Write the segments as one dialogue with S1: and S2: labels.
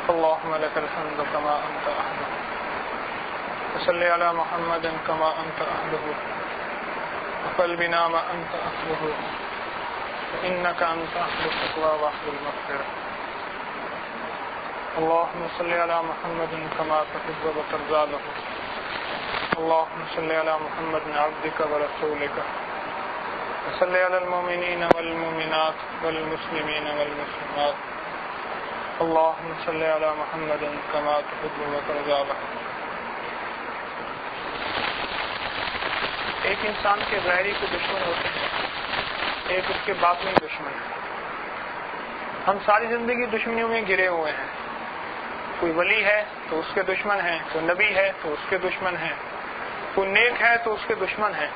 S1: اللهم لك الحمد كما أنت أهله وصل على محمد كما أنت أهله وقل بنا ما أنت أهله فإنك أنت أهل التقوى وأهل المغفرة اللهم صل على محمد كما تحب وترضى له اللهم صل على محمد عبدك ورسولك وصل على المؤمنين والمؤمنات والمسلمين والمسلمات اللهم صل على محمد كما تحب وترضى له. ایک انسان کے ظاہری کو دشمن ہوتے ہیں، ایک اس کے باطنی دشمن ہے. ہم ساری زندگی دشمنیوں میں گرے ہوئے ہیں. کوئی ولی ہے تو اس کے دشمن ہیں، کوئی نبی ہے تو اس کے دشمن ہیں، کوئی نیک ہے تو اس کے دشمن ہیں.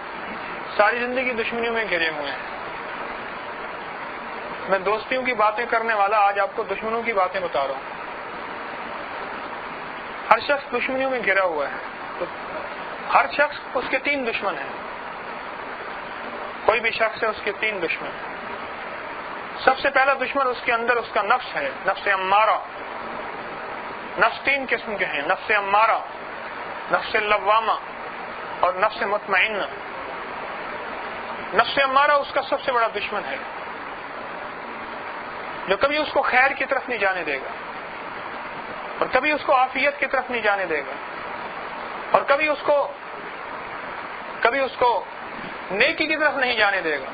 S1: ساری زندگی دشمنیوں میں گھرے ہوئے ہیں. میں دوستیوں کی باتیں کرنے والا آج آپ کو دشمنوں کی باتیں بتا رہا ہوں. ہر شخص دشمنیوں میں گھرا ہوا ہے. تو ہر شخص اس کے 3 دشمن ہیں. کوئی بھی شخص ہے اس کے 3 دشمن ہیں. سب سے پہلا دشمن اس کے اندر اس کا نفس ہے، نفس امارہ. نفس 3 قسم کے ہیں، نفس امارہ، نفس لوامہ اور نفس مطمئنہ. نفس امارہ اس کا سب سے بڑا دشمن ہے، جو کبھی اس کو خیر کی طرف نہیں جانے دے گا، اور کبھی اس کو عافیت کی طرف نہیں جانے دے گا، اور کبھی اس کو نیکی کی طرف نہیں جانے دے گا.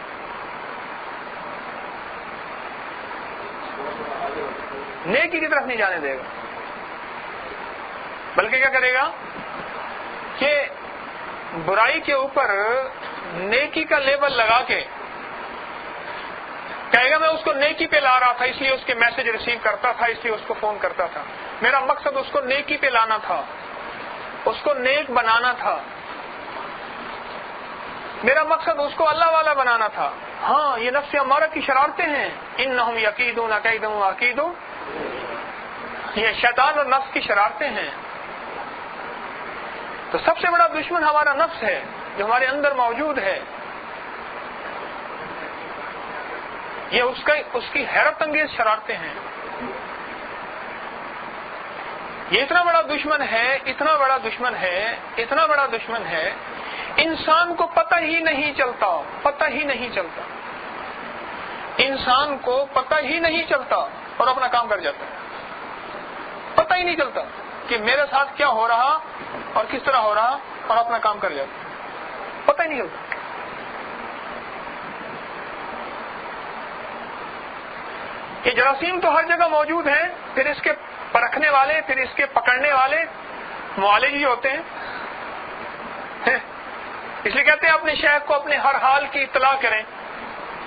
S1: نیکی کی طرف نہیں جانے دے گا، بلکہ کیا کرے گا کہ برائی کے اوپر نیکی کا لیبل لگا کے کہے گا میں اس کو نیکی پہ لا رہا تھا، اس لیے اس کے میسج ریسیو کرتا تھا، اس لیے اس کو فون کرتا تھا. میرا مقصد اس کو نیکی پہ لانا تھا، اس کو نیک بنانا تھا، میرا مقصد اس کو اللہ والا بنانا تھا. ہاں، یہ نفس امارہ کی شرارتیں ہیں. انہم یکیدون کیدا واکید، یہ شیطان اور نفس کی شرارتیں ہیں. تو سب سے بڑا دشمن ہمارا نفس ہے جو ہمارے اندر موجود ہے. یہ اس کی حیرت انگیز شرارتیں ہیں. یہ اتنا بڑا دشمن ہے، اتنا بڑا دشمن ہے، اتنا بڑا دشمن ہے، انسان کو پتہ ہی نہیں چلتا، پتہ ہی نہیں چلتا. انسان کو پتہ ہی نہیں چلتا اور اپنا کام کر جاتا ہے. پتہ ہی نہیں چلتا کہ میرے ساتھ کیا ہو رہا اور کس طرح ہو رہا، اور اپنا کام کر جاتا. پتہ ہی نہیں چلتا. یہ جراثیم تو ہر جگہ موجود ہیں، پھر اس کے پرکھنے والے، پھر اس کے پکڑنے والے معالج ہی ہوتے ہیں. اس لیے کہتے ہیں اپنے شیخ کو اپنے ہر حال کی اطلاع کریں.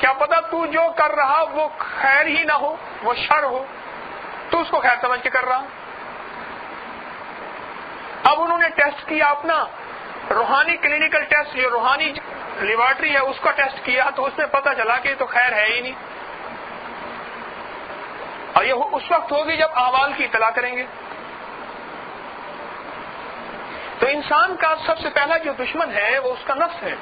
S1: کیا پتا تو جو کر رہا وہ خیر ہی نہ ہو، وہ شر ہو، تو اس کو خیر سمجھ کے کر رہا. اب انہوں نے ٹیسٹ کیا اپنا روحانی کلینکل ٹیسٹ، جو روحانی لیبارٹری ہے اس کا ٹیسٹ کیا، تو اس میں پتہ چلا کہ تو خیر ہے ہی نہیں. اور یہ اس وقت ہوگی جب اعمال کی اطلاع کریں گے. تو انسان کا سب سے پہلا جو دشمن ہے وہ اس کا نفس ہے.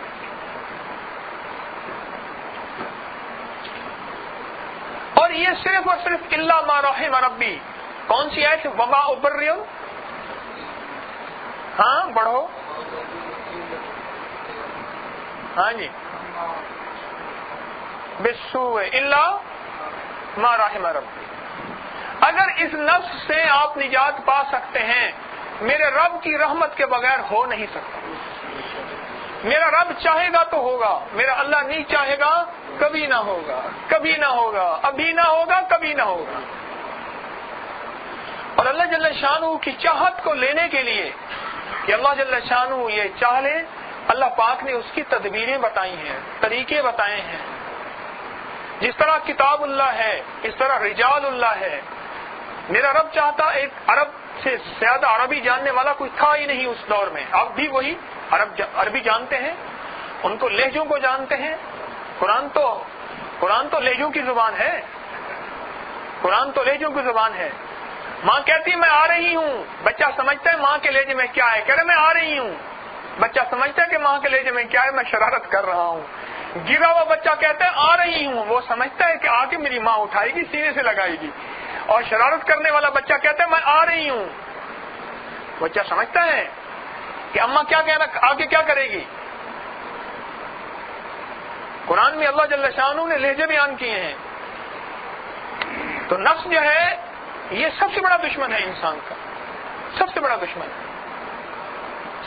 S1: اور یہ صرف اور صرف الا ما رحم ربی. کون سی آیت؟ وما ابرئ، ہاں بڑھو، ہاں جی، بالسوء الا ما رحم ربی. اگر اس نفس سے آپ نجات پا سکتے ہیں، میرے رب کی رحمت کے بغیر ہو نہیں سکتا. میرا رب چاہے گا تو ہوگا، میرا اللہ نہیں چاہے گا کبھی نہ ہوگا، کبھی نہ ہوگا، ابھی نہ ہوگا، کبھی نہ ہوگا. اور اللہ جل شانہ کی چاہت کو لینے کے لیے کہ اللہ جل شانہ یہ چاہ لے، اللہ پاک نے اس کی تدبیریں بتائی ہیں، طریقے بتائے ہیں. جس طرح کتاب اللہ ہے، اس طرح رجال اللہ ہے. میرا رب چاہتا، ایک عرب سے زیادہ عربی جاننے والا کوئی تھا ہی نہیں اس دور میں. اب بھی وہی عربی جانتے ہیں، ان کو لہجوں کو جانتے ہیں. قرآن تو لہجوں کی زبان ہے، قرآن تو لہجوں کی زبان ہے. ماں کہتی ہے میں آ رہی ہوں، بچہ سمجھتا ہے ماں کے لہجے میں کیا ہے، کہہ رہے میں آ رہی ہوں. بچہ سمجھتا ہے کہ ماں کے لہجے میں کیا ہے، میں شرارت کر رہا ہوں. گرا ہوا بچہ کہتا ہے آ رہی ہوں، وہ سمجھتا ہے کہ آ کے میری ماں اٹھائے گی، سینے سے لگائے گی. اور شرارت کرنے والا بچہ کہتا ہے میں آ رہی ہوں، بچہ سمجھتا ہے کہ اماں کیا کہنا، آگے کیا کرے گی۔ قرآن میں اللہ جل شانہ نے لہجے بیان کیے ہیں۔ تو نفس جو ہے یہ سب سے بڑا دشمن ہے انسان کا، سب سے بڑا دشمن ہے،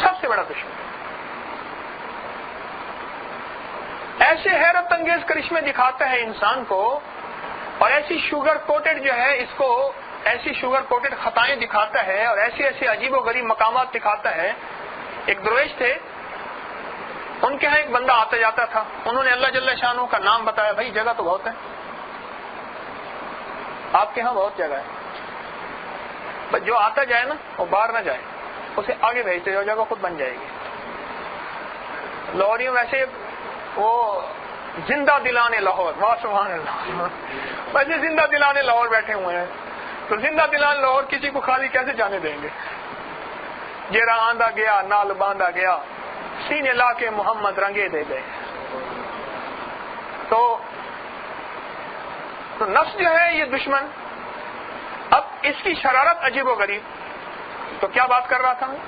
S1: سب سے بڑا دشمن۔ ایسے حیرت انگیز کرشمے دکھاتا ہے انسان کو، اور ایسی شوگر کوٹڈ جو ہے اس کو ایسی شوگر کوٹڈ خطائیں دکھاتا ہے، اور ایسی ایسی عجیب و غریب مقامات دکھاتا ہے۔ ایک درویش تھے، ان کے ہاں ایک بندہ آتا جاتا تھا، انہوں نے اللہ جل شانہ کا نام بتایا، بھائی جگہ تو بہت ہے، آپ کے ہاں بہت جگہ ہے، بس جو آتا جائے نا وہ باہر نہ جائے، اسے آگے بھیجتے ہو، جگہ خود بن جائے گی۔ لاہوریوں ویسے وہ زندہ دلانے لاہور، واہ سبحان اللہ، ویسے زندہ دلانے لاہور بیٹھے ہوئے ہیں، تو زندہ دلانے لاہور کسی کو خالی کیسے جانے دیں گے؟ جیرا آندہ گیا نال باندھا گیا، سینے لا کے محمد رنگے دے گئے۔ تو نفس جو ہے یہ دشمن، اب اس کی شرارت عجیب و غریب۔ تو کیا بات کر رہا تھا میں؟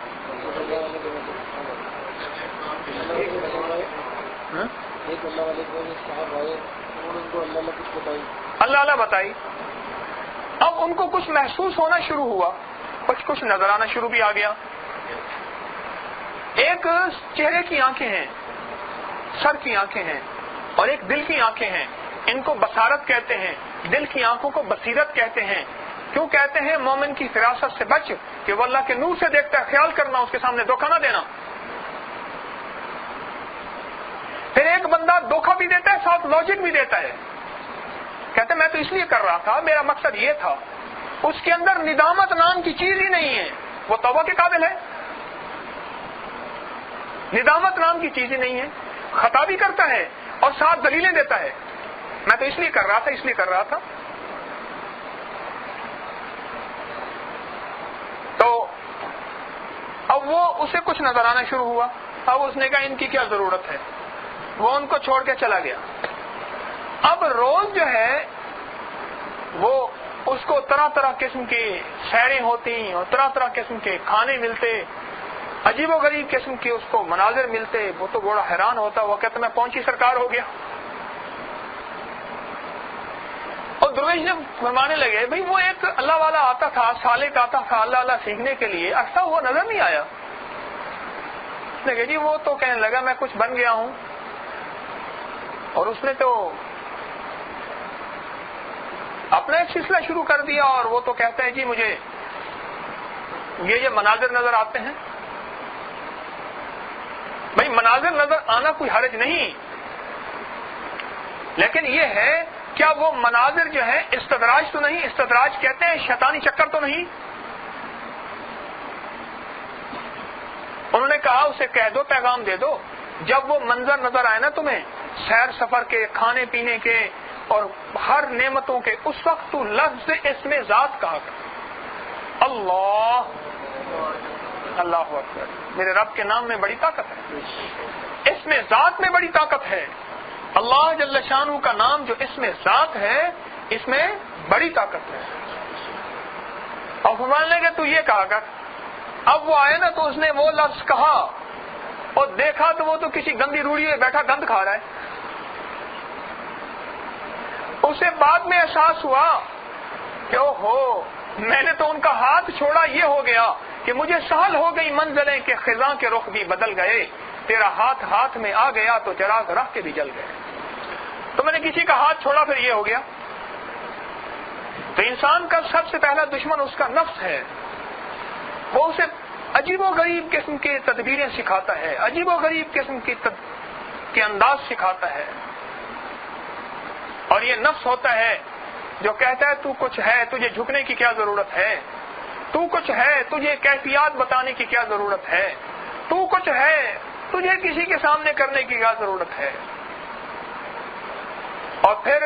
S1: اللہ اللہ بتائی، اب ان کو کچھ محسوس ہونا شروع ہوا، کچھ نظر آنا شروع بھی آ گیا۔ ایک چہرے کی آنکھیں ہیں، سر کی آنکھیں ہیں، اور ایک دل کی آنکھیں ہیں، ان کو بصارت کہتے ہیں، دل کی آنکھوں کو بصیرت کہتے ہیں۔ کیوں کہتے ہیں؟ مومن کی فراست سے بچ کہ وہ اللہ کے نور سے دیکھتا ہے، خیال کرنا اس کے سامنے دھوکہ نہ دینا۔ پھر ایک بندہ دھوکہ بھی دیتا ہے، ساتھ لاجک بھی دیتا ہے، کہتے ہیں میں تو اس لیے کر رہا تھا، میرا مقصد یہ تھا۔ اس کے اندر ندامت نام کی چیز ہی نہیں ہے، وہ توبہ کے قابل ہے؟ ندامت نام کی چیز ہی نہیں ہے، خطا بھی کرتا ہے اور ساتھ دلیلیں دیتا ہے، میں تو اس لیے کر رہا تھا، اس لیے کر رہا تھا۔ تو اب وہ اسے کچھ نظر آنا شروع ہوا، اب اس نے کہا ان کی کیا ضرورت ہے، وہ ان کو چھوڑ کے چلا گیا۔ اب روز جو ہے وہ اس کو طرح طرح قسم کی سیریں ہوتی اور طرح طرح قسم کے کھانے ملتے، عجیب و غریب قسم کے اس کو مناظر ملتے، وہ تو بڑا حیران ہوتا، وہ کہتا میں پہنچی سرکار ہو گیا۔ اور درویش نے فرمانے لگے بھئی وہ ایک اللہ والا آتا تھا، سالک آتا تھا اللہ اللہ سیکھنے کے لیے، عرصہ ہوا نظر نہیں آیا۔ اس نے کہا جی وہ تو کہنے لگا میں کچھ بن گیا ہوں، اور اس نے تو اپنا ایک سلسلہ شروع کر دیا، اور وہ تو کہتا ہے جی مجھے یہ مناظر نظر آتے ہیں۔ بھئی مناظر نظر آنا کوئی حرج نہیں، لیکن یہ ہے کیا وہ مناظر جو ہے استدراج تو نہیں؟ استدراج کہتے ہیں شیطانی چکر تو نہیں؟ انہوں نے کہا اسے کہہ دو، پیغام دے دو، جب وہ منظر نظر آئے نا تمہیں سیر سفر کے، کھانے پینے کے اور ہر نعمتوں کے، اس وقت تو لفظ اسم ذات کہا کر، اللہ اللہ اکبر، میرے رب کے نام میں بڑی طاقت ہے، اسم ذات میں بڑی طاقت ہے۔ اللہ جل شانہ کا نام جو اسم ذات ہے اس میں بڑی طاقت ہے۔ اور فرمانے لگے تو یہ کہا کر، اب وہ آئے نا تو اس نے وہ لفظ کہا اور دیکھا تو وہ تو کسی گندی روڑی میں بیٹھا گند کھا رہا ہے۔ اسے بعد میں احساس ہوا کہ اوہو میں نے تو ان کا ہاتھ چھوڑا، یہ ہو گیا کہ مجھے سہل ہو گئی منزلیں کہ خزاں کے رخ بھی بدل گئے، تیرا ہاتھ ہاتھ میں آ گیا تو چراغ رکھ کے بھی جل گئے۔ تو میں نے کسی کا ہاتھ چھوڑا پھر یہ ہو گیا۔ تو انسان کا سب سے پہلا دشمن اس کا نفس ہے، وہ اسے عجیب و غریب قسم کی تدبیریں سکھاتا ہے، عجیب و غریب قسم کے انداز سکھاتا ہے، اور یہ نفس ہوتا ہے جو کہتا ہے تو کچھ ہے، تجھے جھکنے کی کیا ضرورت ہے، تو کچھ ہے، تجھے کیفیات بتانے کی کیا ضرورت ہے، تو کچھ ہے، تجھے کسی کے سامنے کرنے کی کیا ضرورت ہے۔ اور پھر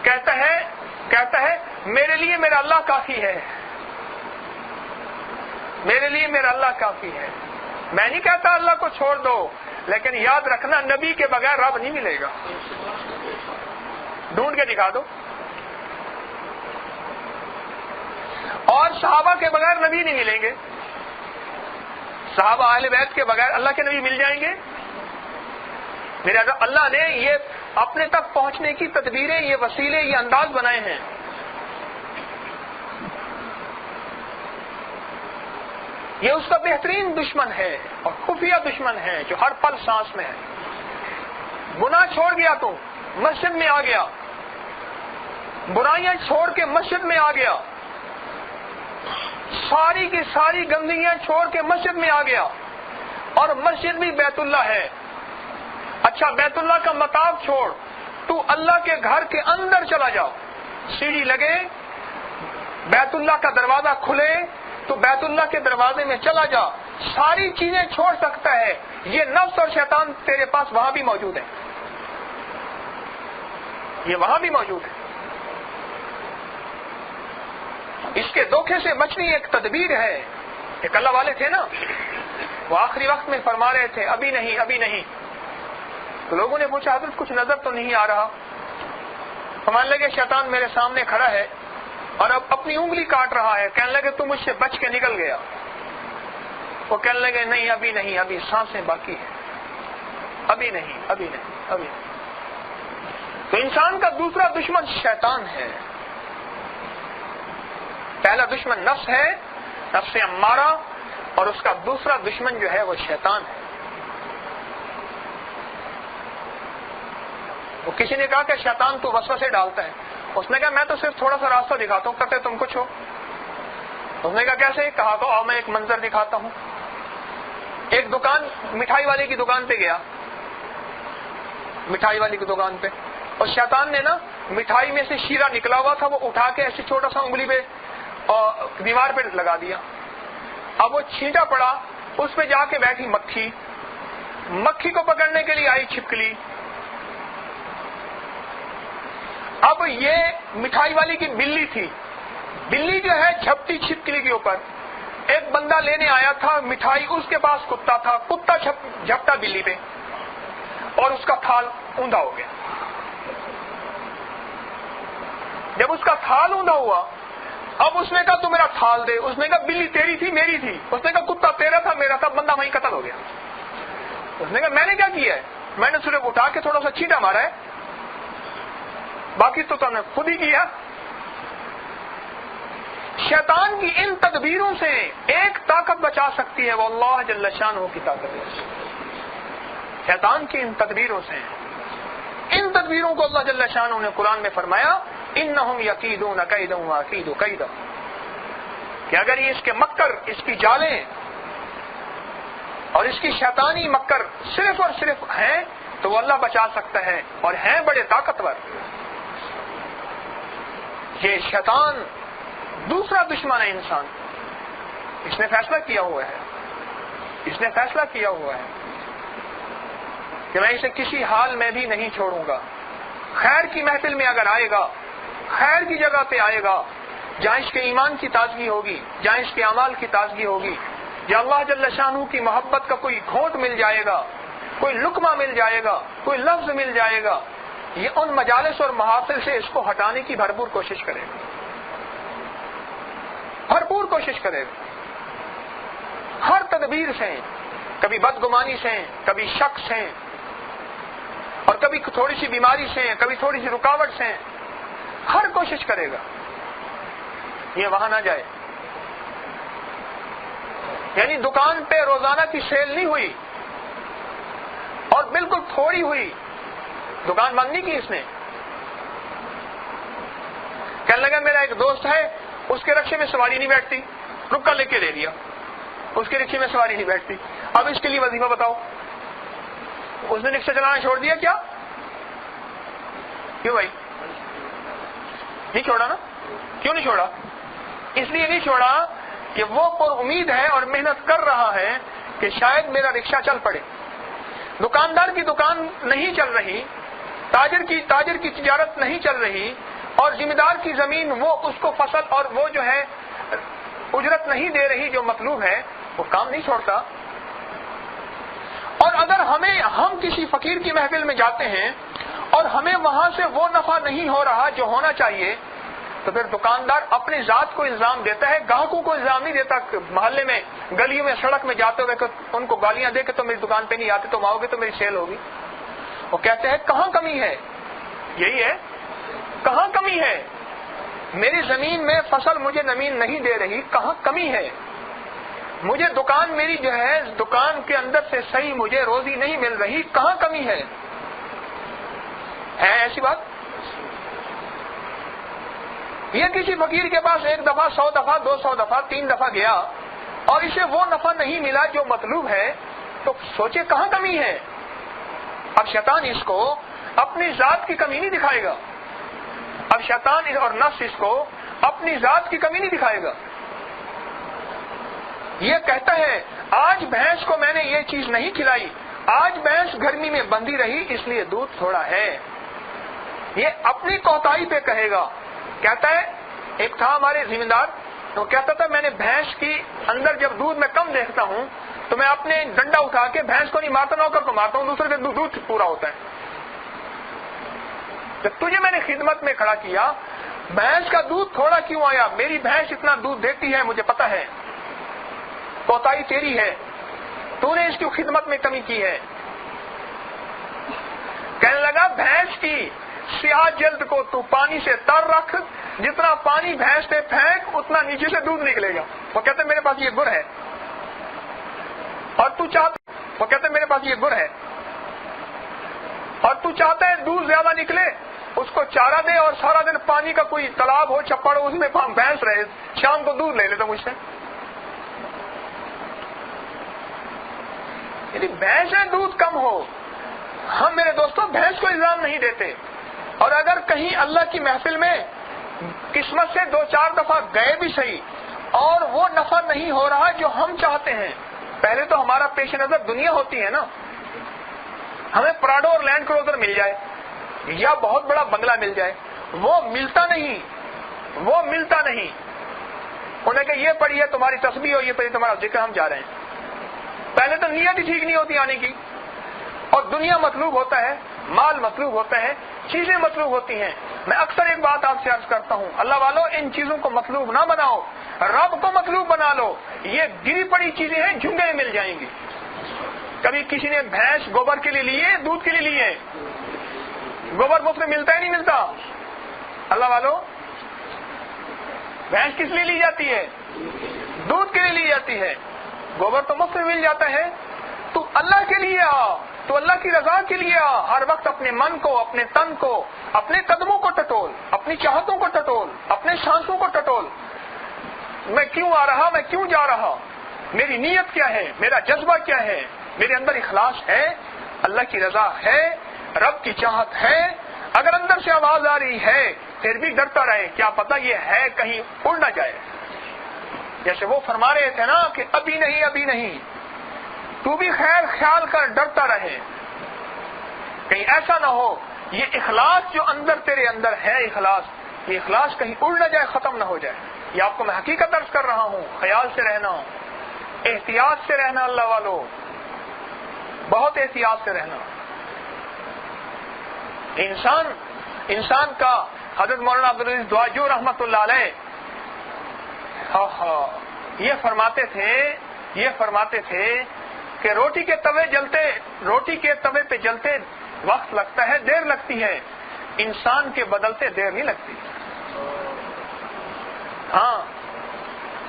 S1: کہتا ہے میرے لیے میرا اللہ کافی ہے، میرے لیے میرا اللہ کافی ہے۔ میں نہیں کہتا اللہ کو چھوڑ دو، لیکن یاد رکھنا نبی کے بغیر رب نہیں ملے گا، ڈھونڈ کے دکھا دو۔ اور صحابہ کے بغیر نبی نہیں ملیں گے. صحابہ اہل بیت کے بغیر اللہ کے نبی مل جائیں گے؟ میرے اللہ نے یہ اپنے تک پہنچنے کی تدبیریں، یہ وسیلے، یہ انداز بنائے ہیں. یہ اس کا بہترین دشمن ہے اور خفیہ دشمن ہے جو ہر پل سانس میں ہے. گناہ چھوڑ گیا تو مسجد میں آ گیا، برائیاں چھوڑ کے مسجد میں آ گیا، ساری کی ساری گندگیاں چھوڑ کے مسجد میں آ گیا، اور مسجد بھی بیت اللہ ہے. اچھا بیت اللہ کا مطاف چھوڑ، تو اللہ کے گھر کے اندر چلا جاؤ، سیڑھی لگے، بیت اللہ کا دروازہ کھلے تو بیت اللہ کے دروازے میں چلا جا، ساری چیزیں چھوڑ سکتا ہے. یہ نفس اور شیطان تیرے پاس وہاں بھی موجود ہے، یہ وہاں بھی موجود ہے. اس کے دھوکے سے بچنی ایک تدبیر ہے. ایک اللہ والے تھے نا، وہ آخری وقت میں فرما رہے تھے ابھی نہیں ابھی نہیں. تو لوگوں نے پوچھا حضرت کچھ نظر تو نہیں آ رہا؟ فرمانے لگے شیطان میرے سامنے کھڑا ہے اور اب اپنی انگلی کاٹ رہا ہے. کہنے لگے تو مجھ سے بچ کے نکل گیا. وہ کہنے لگے نہیں ابھی نہیں، ابھی سانسیں باقی ہیں، ابھی نہیں ابھی نہیں ابھی نہیں. تو انسان کا دوسرا دشمن شیطان ہے. پہلا دشمن نفس ہے، نفس امارہ، اور اس کا دوسرا دشمن جو ہے وہ شیطان ہے. وہ کسی نے کہا کہ شیطان تو وسوسے ڈالتا ہے. اس نے کہا میں تو صرف تھوڑا سا راستہ دکھاتا ہوں، کرتے تم کچھ ہو. اس نے کہا کیسے؟ کہا تو آؤ میں ایک منظر دکھاتا ہوں. ایک دکان، مٹھائی والے کی دکان پہ گیا، مٹھائی والی کی دکان پہ، اور شیطان نے نا مٹھائی میں سے شیرہ نکلا ہوا تھا، وہ اٹھا کے ایسے چھوٹا سا انگلی پہ اور دیوار پہ لگا دیا. اب وہ چھینٹا پڑا، اس پہ جا کے بیٹھی مکھی. مکھی کو پکڑنے کے لیے آئی چھپکلی. اب یہ مٹھائی والی کی بلی تھی، بلی جو ہے جھپٹی چھپکلی کے اوپر. ایک بندہ لینے آیا تھا مٹھائی، اس کے پاس کتا تھا، کتا جھپٹا بلی پہ اور اس کا تھال اوندا ہو گیا. جب اس کا تھال اوندا ہوا، اب اس نے کہا تو میرا تھال دے. اس نے کہا بلی تیری تھی میری تھی. اس نے کہا کتا تیرا تھا میرا تھا. بندہ وہیں قتل ہو گیا. اس نے کہا میں نے کیا کیا ہے؟ میں نے صرف اٹھا کے تھوڑا سا چھینٹا مارا ہے، باقی تو تم نے خود ہی کیا. شیطان کی ان تدبیروں سے ایک طاقت بچا سکتی ہے، وہ اللہ جل شانہ کی طاقت ہے. شیطان کی ان تدبیروں سے، ان تدبیروں کو اللہ جل شانہ نے قرآن میں فرمایا انہم یکیدون کیدا واکید کیدا، کہ اگر یہ اس کے مکر، اس کی جالیں اور اس کی شیطانی مکر صرف اور صرف ہیں تو وہ اللہ بچا سکتا ہے، اور ہیں بڑے طاقتور. یہ شیطان دوسرا دشمن ہے انسان. اس نے فیصلہ کیا ہوا ہے، اس نے فیصلہ کیا ہوا ہے کہ میں اسے کسی حال میں بھی نہیں چھوڑوں گا. خیر کی محفل میں اگر آئے گا، خیر کی جگہ پہ آئے گا جہاں اس کے ایمان کی تازگی ہوگی، جہاں اس کے اعمال کی تازگی ہوگی، جہاں اللہ جل شانہ کی محبت کا کوئی گھونٹ مل جائے گا، کوئی لقمہ مل جائے گا، کوئی لفظ مل جائے گا، یہ ان مجالس اور محافل سے اس کو ہٹانے کی بھرپور کوشش کرے گا، بھرپور کوشش کرے گا. ہر تدبیر سے، کبھی بدگمانی سے، کبھی شک سے، اور کبھی تھوڑی سی بیماری سے، کبھی تھوڑی سی رکاوٹ سے، ہر کوشش کرے گا یہ وہاں نہ جائے. یعنی دکان پہ روزانہ کی سیل نہیں ہوئی اور بالکل تھوڑی ہوئی، دکان بند نہیں کی اس نے. کہنے لگا میرا ایک دوست ہے، اس کے رکشے میں سواری نہیں بیٹھتی، رکا لے کے دے دیا، اس کے رکشے میں سواری نہیں بیٹھتی، اب اس کے لیے وظیفہ بتاؤ. اس نے رکشہ چلانا چھوڑ دیا کیا؟ کیوں بھائی؟ نہیں چھوڑا نا. کیوں نہیں چھوڑا؟ اس لیے نہیں چھوڑا کہ وہ پر امید ہے اور محنت کر رہا ہے کہ شاید میرا رکشہ چل پڑے. دکاندار کی دکان نہیں چل رہی، تاجر کی تجارت نہیں چل رہی، اور ذمہ دار کی زمین وہ اس کو فصل اور وہ جو ہے اجرت نہیں دے رہی جو مطلوب ہے، وہ کام نہیں چھوڑتا. اور اگر ہم کسی فقیر کی محفل میں جاتے ہیں اور ہمیں وہاں سے وہ نفع نہیں ہو رہا جو ہونا چاہیے، تو پھر دکاندار اپنی ذات کو الزام دیتا ہے، گاہکوں کو الزام نہیں دیتا. محلے میں، گلیوں میں، سڑک میں جاتے ہوئے ان کو گالیاں دے کے تو میری دکان پہ نہیں آتے، تم آؤ گے تو میری سیل ہوگی. وہ کہتے ہیں کہاں کمی ہے؟ یہی ہے، کہاں کمی ہے؟ میری زمین میں فصل مجھے زمین نہیں دے رہی، کہاں کمی ہے؟ مجھے دکان میری جو ہے دکان کے اندر سے صحیح مجھے روزی نہیں مل رہی، کہاں کمی ہے ایسی بات؟ یہ کسی فقیر کے پاس 1 دفعہ 100 دفعہ 200 دفعہ 3 دفعہ گیا اور اسے وہ نفع نہیں ملا جو مطلوب ہے، تو سوچے کہاں کمی ہے. اب شیطان اس کو اپنی ذات کی کمی نہیں دکھائے گا، اب شیطان اور نفس اس کو اپنی ذات کی کمی نہیں دکھائے گا. یہ کہتا ہے آج بھینس کو میں نے یہ چیز نہیں کھلائی، آج بھینس گرمی میں بندھی رہی اس لیے دودھ تھوڑا ہے. یہ اپنی کوتاہی پہ کہے گا. کہتا ہے ایک تھا ہمارے ذمہ دار، وہ کہتا تھا میں نے بھینس کی اندر جب دودھ میں کم دیکھتا ہوں تو میں اپنے ڈنڈا اٹھا کے بھینس کو نہیں مارتا، نوکر کو مارتا ہوں، دوسرے دن دودھ پورا ہوتا ہے. جب تجھے میں نے خدمت میں کھڑا کیا، بھینس کا دودھ تھوڑا کیوں آیا؟ میری بھینس اتنا دودھ دیتی ہے، مجھے پتا ہے، کوتاہی تیری ہے، تو نے اس کی خدمت میں کمی کی ہے. کہنے لگا بھینس کی سیاہ جلد کو تو پانی سے تر رکھ، جتنا پانی بھینس سے پھینک اتنا نیچے سے دودھ نکلے گا. وہ کہتے میرے پاس یہ گر ہے، اور تو چاہتا، وہ کہتے میرے پاس یہ گر ہے اور تو چاہتا ہے دودھ زیادہ نکلے، اس کو چارہ دے اور سارا دن پانی کا کوئی تالاب ہو چپڑ ہو اس میں بھینس رہے، شام کو دودھ لے لیتا مجھ سے. یعنی بھینس میں دودھ کم ہو. ہم میرے دوستوں بھینس کو الزام نہیں دیتے، اور اگر کہیں اللہ کی محفل میں قسمت سے 2-4 دفعہ گئے بھی صحیح اور وہ نفع نہیں ہو رہا جو ہم چاہتے ہیں، پہلے تو ہمارا پیش نظر دنیا ہوتی ہے نا. ہمیں پراڈو اور لینڈ کروزر مل جائے یا بہت بڑا بنگلہ مل جائے، وہ ملتا نہیں، وہ ملتا نہیں. انہیں کہ یہ پڑھی ہے تمہاری تسبیح اور یہ پڑھی تمہارا ذکر، ہم جا رہے ہیں. پہلے تو نیت ہی ٹھیک نہیں ہوتی آنے کی، اور دنیا مطلوب ہوتا ہے، مال مطلوب ہوتا ہے، چیزیں مطلوب ہوتی ہیں. میں اکثر ایک بات آپ سے عرض کرتا ہوں، اللہ والو ان چیزوں کو مطلوب نہ بناؤ، رب کو مطلوب بنا لو. یہ گری پڑی چیزیں ہیں، جھنگے مل جائیں گی. کبھی کسی نے بھینس گوبر کے لیے لیے، دودھ کے لیے لیے، گوبر مفت میں ملتا ہی نہیں ملتا. اللہ والو بھینس کس لیے لی جاتی ہے؟ دودھ کے لیے لی جاتی ہے. گوبر تو مفت میں مل جاتا ہے. تو اللہ کے لیے آ، تو اللہ کی رضا کے لیے آ. ہر وقت اپنے من کو، اپنے تن کو، اپنے قدموں کو ٹٹول، اپنی چاہتوں کو ٹٹول، اپنے سانسوں کو ٹٹول. میں کیوں آ رہا، میں کیوں جا رہا، میری نیت کیا ہے، میرا جذبہ کیا ہے، میرے اندر اخلاص ہے، اللہ کی رضا ہے، رب کی چاہت ہے. اگر اندر سے آواز آ رہی ہے پھر بھی ڈرتا رہے، کیا پتا یہ ہے کہیں اڑ نہ جائے. جیسے وہ فرما رہے تھے نا کہ ابھی نہیں، ابھی نہیں. تو بھی خیر خیال کر، ڈرتا رہے کہیں ایسا نہ ہو یہ اخلاص جو اندر تیرے اندر ہے، اخلاص، یہ اخلاص کہیں اڑ نہ جائے، ختم نہ ہو جائے. یہ آپ کو میں حقیقت عرض کر رہا ہوں. خیال سے رہنا، احتیاط سے رہنا، اللہ والو بہت احتیاط سے رہنا. انسان کا حضرت مولانا عبدالعزیز دعاجو رحمۃ اللہ علیہ یہ فرماتے تھے کہ روٹی کے توے پہ جلتے وقت لگتا ہے، دیر لگتی ہے، انسان کے بدلتے دیر نہیں لگتی. ہاں،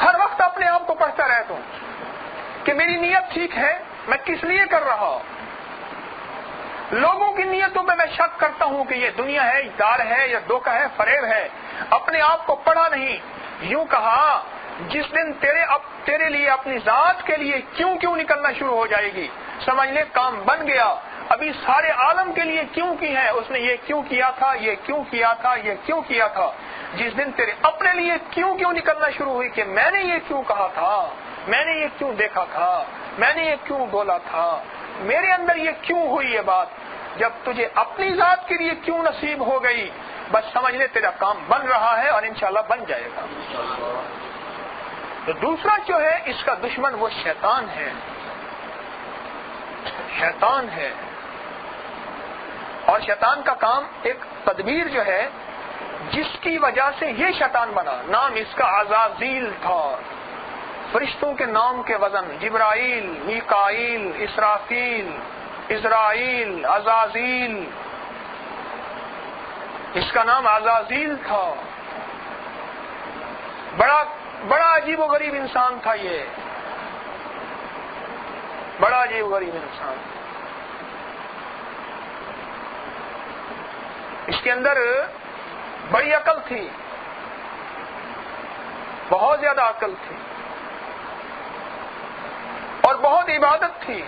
S1: ہر وقت اپنے آپ کو پڑھتا رہتا ہوں کہ میری نیت ٹھیک ہے، میں کس لیے کر رہا ہوں. لوگوں کی نیتوں پہ میں شک کرتا ہوں کہ یہ دنیا ہے، دار ہے یا دھوکہ ہے، فریب ہے. اپنے آپ کو پڑھا نہیں. یوں کہا جس دن تیرے لیے اپنی ذات کے لیے کیوں نکلنا شروع ہو جائے گی، سمجھ لے کام بن گیا. ابھی سارے عالم کے لیے کیوں کی ہے، اس نے یہ کیوں کیا تھا، یہ کیوں کیا تھا، یہ کیوں کیا تھا. جس دن تیرے اپنے لیے کیوں نکلنا شروع ہوئی کہ میں نے یہ کیوں کہا تھا، میں نے یہ کیوں دیکھا تھا، میں نے یہ کیوں بولا تھا، میرے اندر یہ کیوں ہوئی یہ بات، جب تجھے اپنی ذات کے لیے کیوں نصیب ہو گئی، بس سمجھ لے تیرا کام بن رہا ہے اور انشاءاللہ بن جائے گا. تو دوسرا جو ہے اس کا دشمن وہ شیطان ہے. اور شیطان کا کام ایک تدبیر جو ہے، جس کی وجہ سے یہ شیطان بنا، نام اس کا عزازیل تھا، فرشتوں کے نام کے وزن، جبرائیل، میکائیل، اسرافیل، اسرائیل، عزازیل، اس کا نام عزازیل تھا۔ بڑا عجیب و غریب انسان تھا، یہ بڑا عجیب و غریب انسان۔ اس کے اندر بڑی عقل تھی، بہت زیادہ عقل تھی، اور بہت عبادت تھی،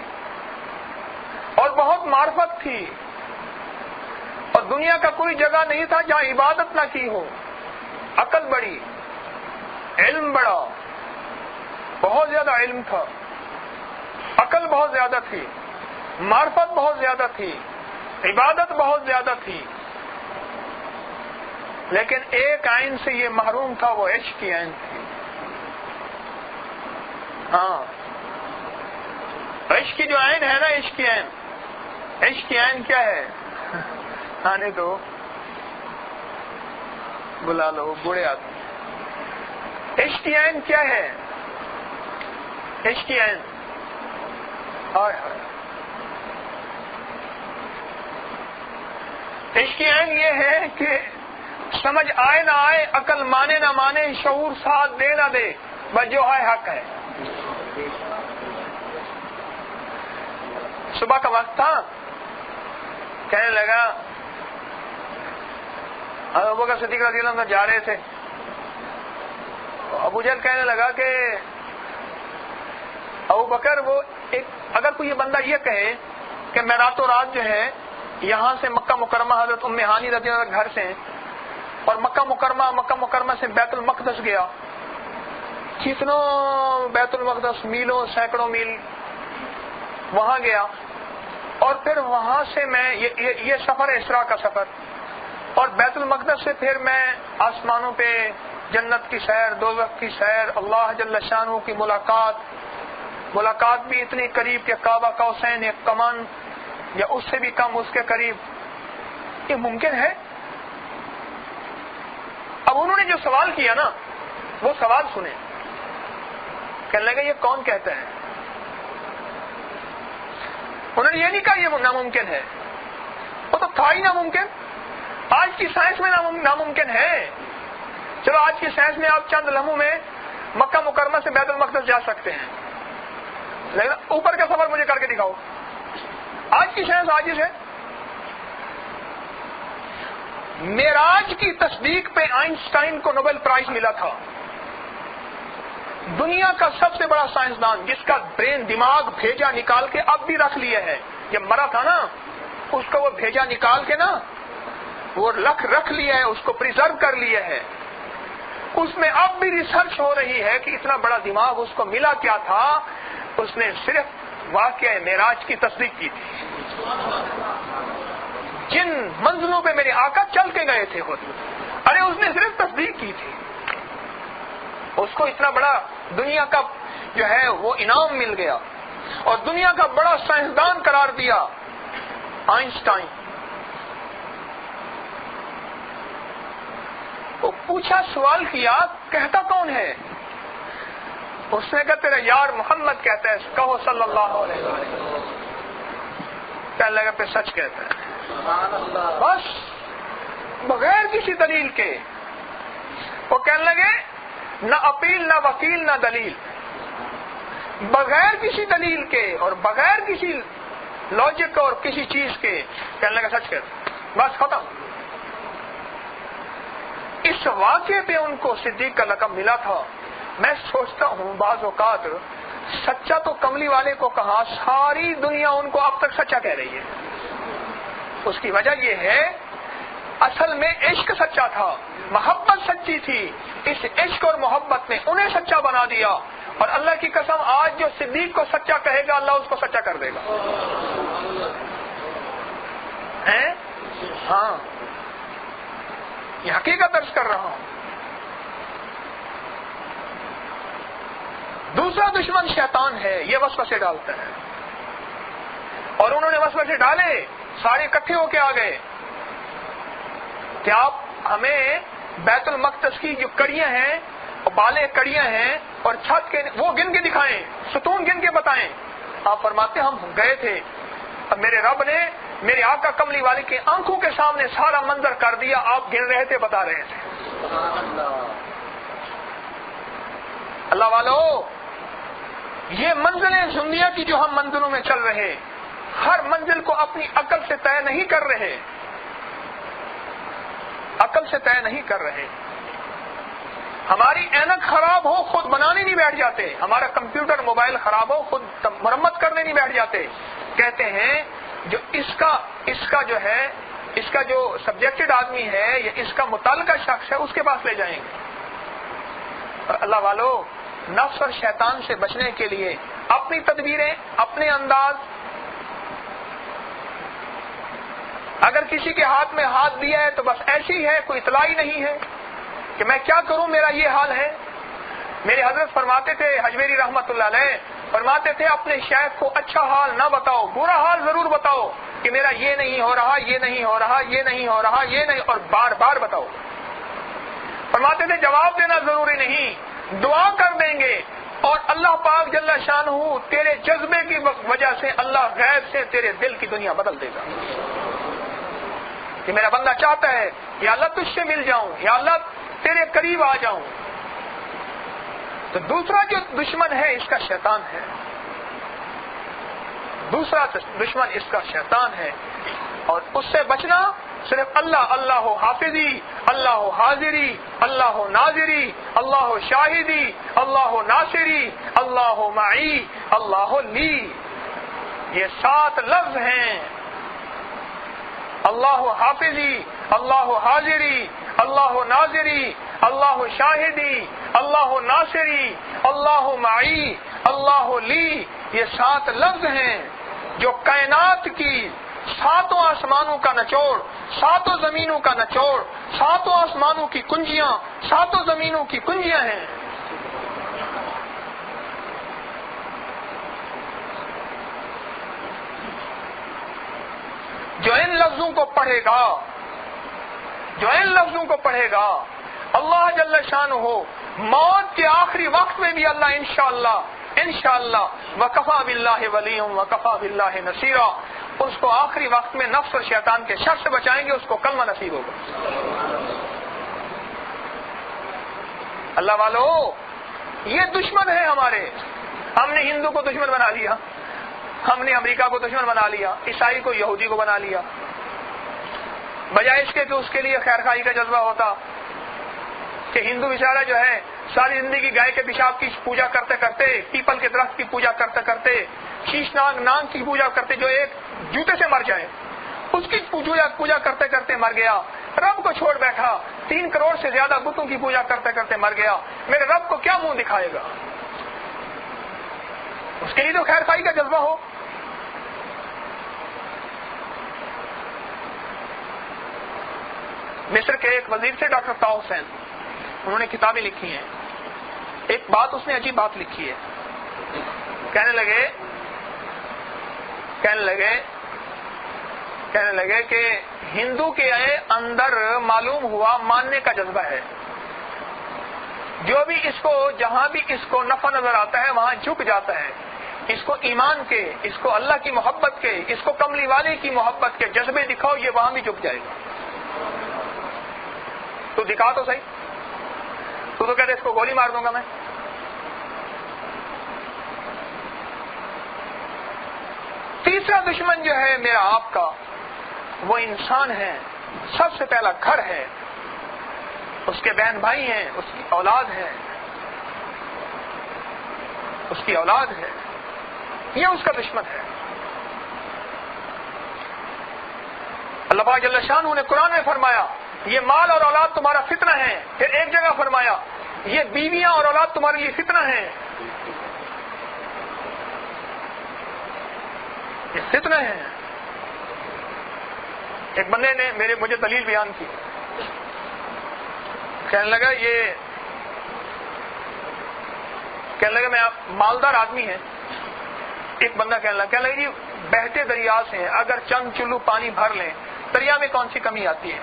S1: اور بہت معرفت تھی، اور دنیا کا کوئی جگہ نہیں تھا جہاں عبادت نہ کی ہو۔ عقل بڑی، علم بڑا، بہت زیادہ علم تھا، عقل بہت زیادہ تھی، معرفت بہت زیادہ تھی، عبادت بہت زیادہ تھی، لیکن ایک عین سے یہ محروم تھا، وہ عشق کی عین تھی۔ ہاں، عشق کی جو عین ہے نا، عشق کی عین، عشق کی عین کیا ہے؟ آنے دو، بلا لو بوڑھے آدمی۔ عشق کی عین کیا ہے؟ عشق کی عین، ہائے ہائے، عشق کی عین یہ ہے کہ سمجھ آئے نہ آئے، عقل مانے نہ مانے، شعور ساتھ دے نہ دے، بس جو ہے حق ہے۔ صبح کا وقت تھا، کہنے لگا، ابو بکر صدیق رضی اللہ عنہ جا رہے تھے، ابو جہل کہنے لگا کہ ابو بکر، وہ اگر کوئی یہ بندہ یہ کہے کہ میں راتوں رات جو ہے یہاں سے مکہ مکرمہ حضرت ام ہانی رضی اللہ عنہ گھر سے اور مکہ مکرمہ سے بیت المقدس گیا، کتنوں بیت المقدس میلوں سینکڑوں میل وہاں گیا، اور پھر وہاں سے میں یہ سفر اسراء کا سفر، اور بیت المقدس سے پھر میں آسمانوں پہ جنت کی سیر، دوزخ کی سیر، اللہ جل شانہ کی ملاقات بھی اتنی قریب کہ کعبہ قوسین ایک کمان یا اس سے بھی کم، اس کے قریب، یہ ممکن ہے؟ اب انہوں نے جو سوال کیا نا، وہ سوال سنیں، کہنے لگا یہ کون کہتا ہے؟ انہوں نے یہ نہیں کہا یہ ناممکن ہے، وہ تو تھا ہی ناممکن، آج کی سائنس میں ناممکن ہے۔ چلو آج کی سائنس میں آپ چند لمحوں میں مکہ مکرمہ سے بیت المقدس جا سکتے ہیں، لیکن اوپر کا سفر مجھے کر کے دکھاؤ، آج کی سائنس عاجز ہے۔ معراج کی تصدیق پہ آئنسٹائن کو نوبل پرائز ملا تھا، دنیا کا سب سے بڑا سائنسدان، جس کا برین دماغ بھیجا نکال کے اب بھی رکھ لیا ہے، جب مرا تھا نا اس کو وہ بھیجا نکال کے نا وہ رکھ لیا ہے، اس کو پریزرو کر لیا ہے، اس میں اب بھی ریسرچ ہو رہی ہے کہ اتنا بڑا دماغ اس کو ملا کیا تھا۔ اس نے صرف واقعہ معراج کی تصدیق کی تھی، جن منزلوں پہ میرے آقا چل کے گئے تھے خود، ارے اس نے صرف تصدیق کی تھی، اس کو اتنا بڑا دنیا کا جو ہے وہ انعام مل گیا، اور دنیا کا بڑا سائنسدان قرار دیا آئنسٹائن۔ وہ پوچھا، سوال کیا، کہتا کون ہے؟ اس نے کہا تیرا یار محمد کہتا ہے، کہو صلی اللہ علیہ وسلم۔ کہنے لگا پہ سچ کہتا ہے، بس بغیر کسی دلیل کے۔ وہ کہنے لگے نہ اپیل نہ وکیل نہ دلیل، بغیر کسی دلیل کے اور بغیر کسی لاجک اور کسی چیز کے، کہنے لگا سچ کہتا، بس ختم۔ اس واقعے پہ ان کو صدیق کا لقب ملا تھا۔ میں سوچتا ہوں بعض اوقات سچا تو کملی والے کو کہا، ساری دنیا ان کو اب تک سچا کہہ رہی ہے۔ اس کی وجہ یہ ہے اصل میں عشق سچا تھا، محبت سچی تھی، اس عشق اور محبت نے انہیں سچا بنا دیا، اور اللہ کی قسم آج جو صدیق کو سچا کہے گا اللہ اس کو سچا کر دے گا۔ ہاں، یہ حقیقت درج کر رہا ہوں۔ دوسرا دشمن شیطان ہے، یہ وسوسے ڈالتا ہے، اور انہوں نے وسوسے ڈالے، سارے اکٹھے ہو کے آ گئے کہ آپ ہمیں بیت المقدس کی جو کڑیاں ہیں اور بالے کڑیاں ہیں اور چھت کے وہ گن کے دکھائیں، ستون گن کے بتائیں۔ آپ فرماتے ہم گئے تھے، اب میرے رب نے میرے آقا کملی والے کی آنکھوں کے سامنے سارا منظر کر دیا، آپ گن رہے تھے، بتا رہے تھے۔ اللہ والو، یہ منزلیں دنیا کی جو ہم منزلوں میں چل رہے، ہر منزل کو اپنی عقل سے طے نہیں کر رہے، عقل سے طے نہیں کر رہے۔ ہماری اینک خراب ہو خود بنانے نہیں بیٹھ جاتے، ہمارا کمپیوٹر موبائل خراب ہو خود مرمت کرنے نہیں بیٹھ جاتے، کہتے ہیں جو اس کا جو سبجیکٹڈ آدمی ہے یا اس کا متعلقہ شخص ہے اس کے پاس لے جائیں گے۔ اور اللہ والو، نفس اور شیطان سے بچنے کے لیے اپنی تدبیریں، اپنے انداز، اگر کسی کے ہاتھ میں ہاتھ دیا ہے تو بس ایسی ہے، کوئی اطلاع ہی نہیں ہے کہ میں کیا کروں، میرا یہ حال ہے۔ میرے حضرت فرماتے تھے حجویری رحمت اللہ علیہ، فرماتے تھے اپنے شیخ کو اچھا حال نہ بتاؤ، برا حال ضرور بتاؤ کہ میرا یہ نہیں ہو رہا، یہ نہیں ہو رہا، یہ نہیں ہو رہا، یہ نہیں، اور بار بار بتاؤ۔ فرماتے تھے جواب دینا ضروری نہیں، دعا کر دیں گے اور اللہ پاک جل شانہ تیرے جذبے کی وجہ سے اللہ غیب سے تیرے دل کی دنیا بدل دے گا کہ میرا بندہ چاہتا ہے یا اللہ تجھ سے مل جاؤں، یا اللہ تیرے قریب آ جاؤں۔ تو دوسرا جو دشمن ہے اس کا شیطان ہے، دوسرا دشمن اس کا شیطان ہے، اور اس سے بچنا صرف اللہ حافظی، اللہ حاضری، اللہ ناظری، اللہ شاہدی، اللہ ناصری، اللہ معی، اللہ لی، یہ 7 لفظ ہیں۔ اللہ حافظی، اللہ حاضری، اللہ ناظری، اللہ شاہدی، اللہ ناصری، اللہ معی، اللہ لی، یہ 7 لفظ ہیں جو کائنات کی 7 آسمانوں کا نچوڑ، 7 زمینوں کا نچوڑ، 7 آسمانوں کی کنجیاں، 7 زمینوں کی کنجیاں ہیں۔ جو ان لفظوں کو پڑھے گا، جو ان لفظوں کو پڑھے گا، اللہ جل شانہ موت کے آخری وقت میں بھی اللہ انشاءاللہ وکفا باللہ ولی وکفا باللہ نصیرا، اس کو آخری وقت میں نفس اور شیطان کے شر سے بچائیں گے، اس کو کلمہ نصیب ہوگا۔ اللہ والو، یہ دشمن ہے ہمارے۔ ہم نے ہندو کو دشمن بنا لیا، ہم نے امریکہ کو دشمن بنا لیا، عیسائی کو یہودی کو بنا لیا، بجائے اس کے کہ اس کے لیے خیر خواہی کا جذبہ ہوتا کہ ہندو بیچارہ جو ہے ساری زندگی گائے کے پیشاب کی پوجا کرتے کرتے، پیپل کے درخت کی پوجا کرتے کرتے، شیش ناگ کی پوجا کرتے جو ایک جوتے سے مر جائے، اس کی پوجا کرتے کرتے مر گیا، رب کو چھوڑ بیٹھا، 3 کروڑ سے زیادہ بتوں کی پوجا کرتے کرتے مر گیا، میرے رب کو کیا منہ دکھائے گا؟ اس کے لیے تو خیر خواہی کا جذبہ ہو۔ مصر کے ایک وزیر سے ڈاکٹر طاؤ حسین، انہوں نے کتابیں لکھی ہیں، ایک بات اس نے عجیب بات لکھی ہے، کہنے لگے کہ ہندو کے اندر معلوم ہوا ماننے کا جذبہ ہے، جو بھی اس کو جہاں بھی اس کو نفع نظر آتا ہے وہاں جھک جاتا ہے، اس کو ایمان کے، اس کو اللہ کی محبت کے، اس کو کملی والے کی محبت کے جذبے دکھاؤ، یہ وہاں بھی جھک جائے گا۔ تو دکھا تو صحیح، تو کہتے اس کو گولی مار دوں گا میں۔ تیسرا دشمن جو ہے میرا آپ کا، وہ انسان ہے، سب سے پہلا گھر ہے، اس کے بہن بھائی ہیں، اس کی اولاد ہے، یہ اس کا دشمن ہے۔ اللہ پاک جل شانہ نے قرآن میں فرمایا یہ مال اور اولاد تمہارا فتنہ ہے، پھر ایک جگہ فرمایا یہ بیویاں اور اولاد تمہارے لیے فتنہ ہیں، یہ فتنہ ہیں۔ ایک بندے نے مجھے دلیل بیان کی، کہنے لگا میں مالدار آدمی ہے، ایک بندہ کہنے لگا جی بہتے دریا سے اگر چند چلو پانی بھر لیں دریا میں کون سی کمی آتی ہے؟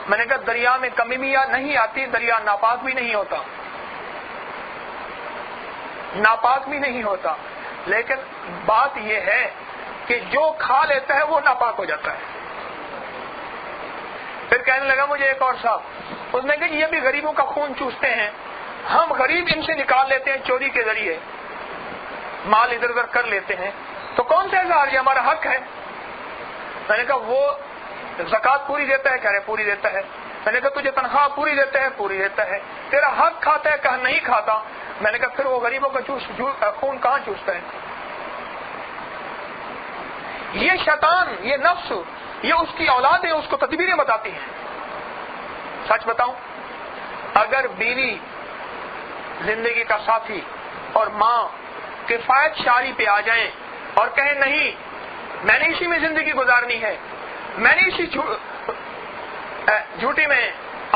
S1: میں نے کہا دریا میں کمی بھی نہیں آتی، دریا ناپاک بھی نہیں ہوتا، ناپاک بھی نہیں ہوتا، لیکن بات یہ ہے کہ جو کھا لیتا ہے وہ ناپاک ہو جاتا ہے۔ پھر کہنے لگا مجھے ایک اور صاحب، اس نے کہا یہ بھی غریبوں کا خون چوستے ہیں، ہم غریب ان سے نکال لیتے ہیں چوری کے ذریعے، مال ادھر ادھر کر لیتے ہیں، تو کون سا اظہار، یہ ہمارا حق ہے؟ میں نے کہا وہ زکوٰۃ پوری دیتا ہے، کہہ رہے پوری دیتا ہے۔ میں نے کہا تجھے تنخواہ پوری دیتا ہے، پوری دیتا ہے، تیرا حق کھاتا ہے، کہا نہیں کھاتا۔ میں نے کہا پھر وہ غریبوں کا خون کہاں چوستا ہے؟ یہ شیطان، یہ نفس، یہ اس کی اولاد ہے، اس کو تدبیریں بتاتی ہیں۔ سچ بتاؤں، اگر بیوی، زندگی کا ساتھی اور ماں کفایت شاری پہ آ جائیں اور کہیں نہیں میں نے اسی میں زندگی گزارنی ہے، میں نے اسی جھوٹی میں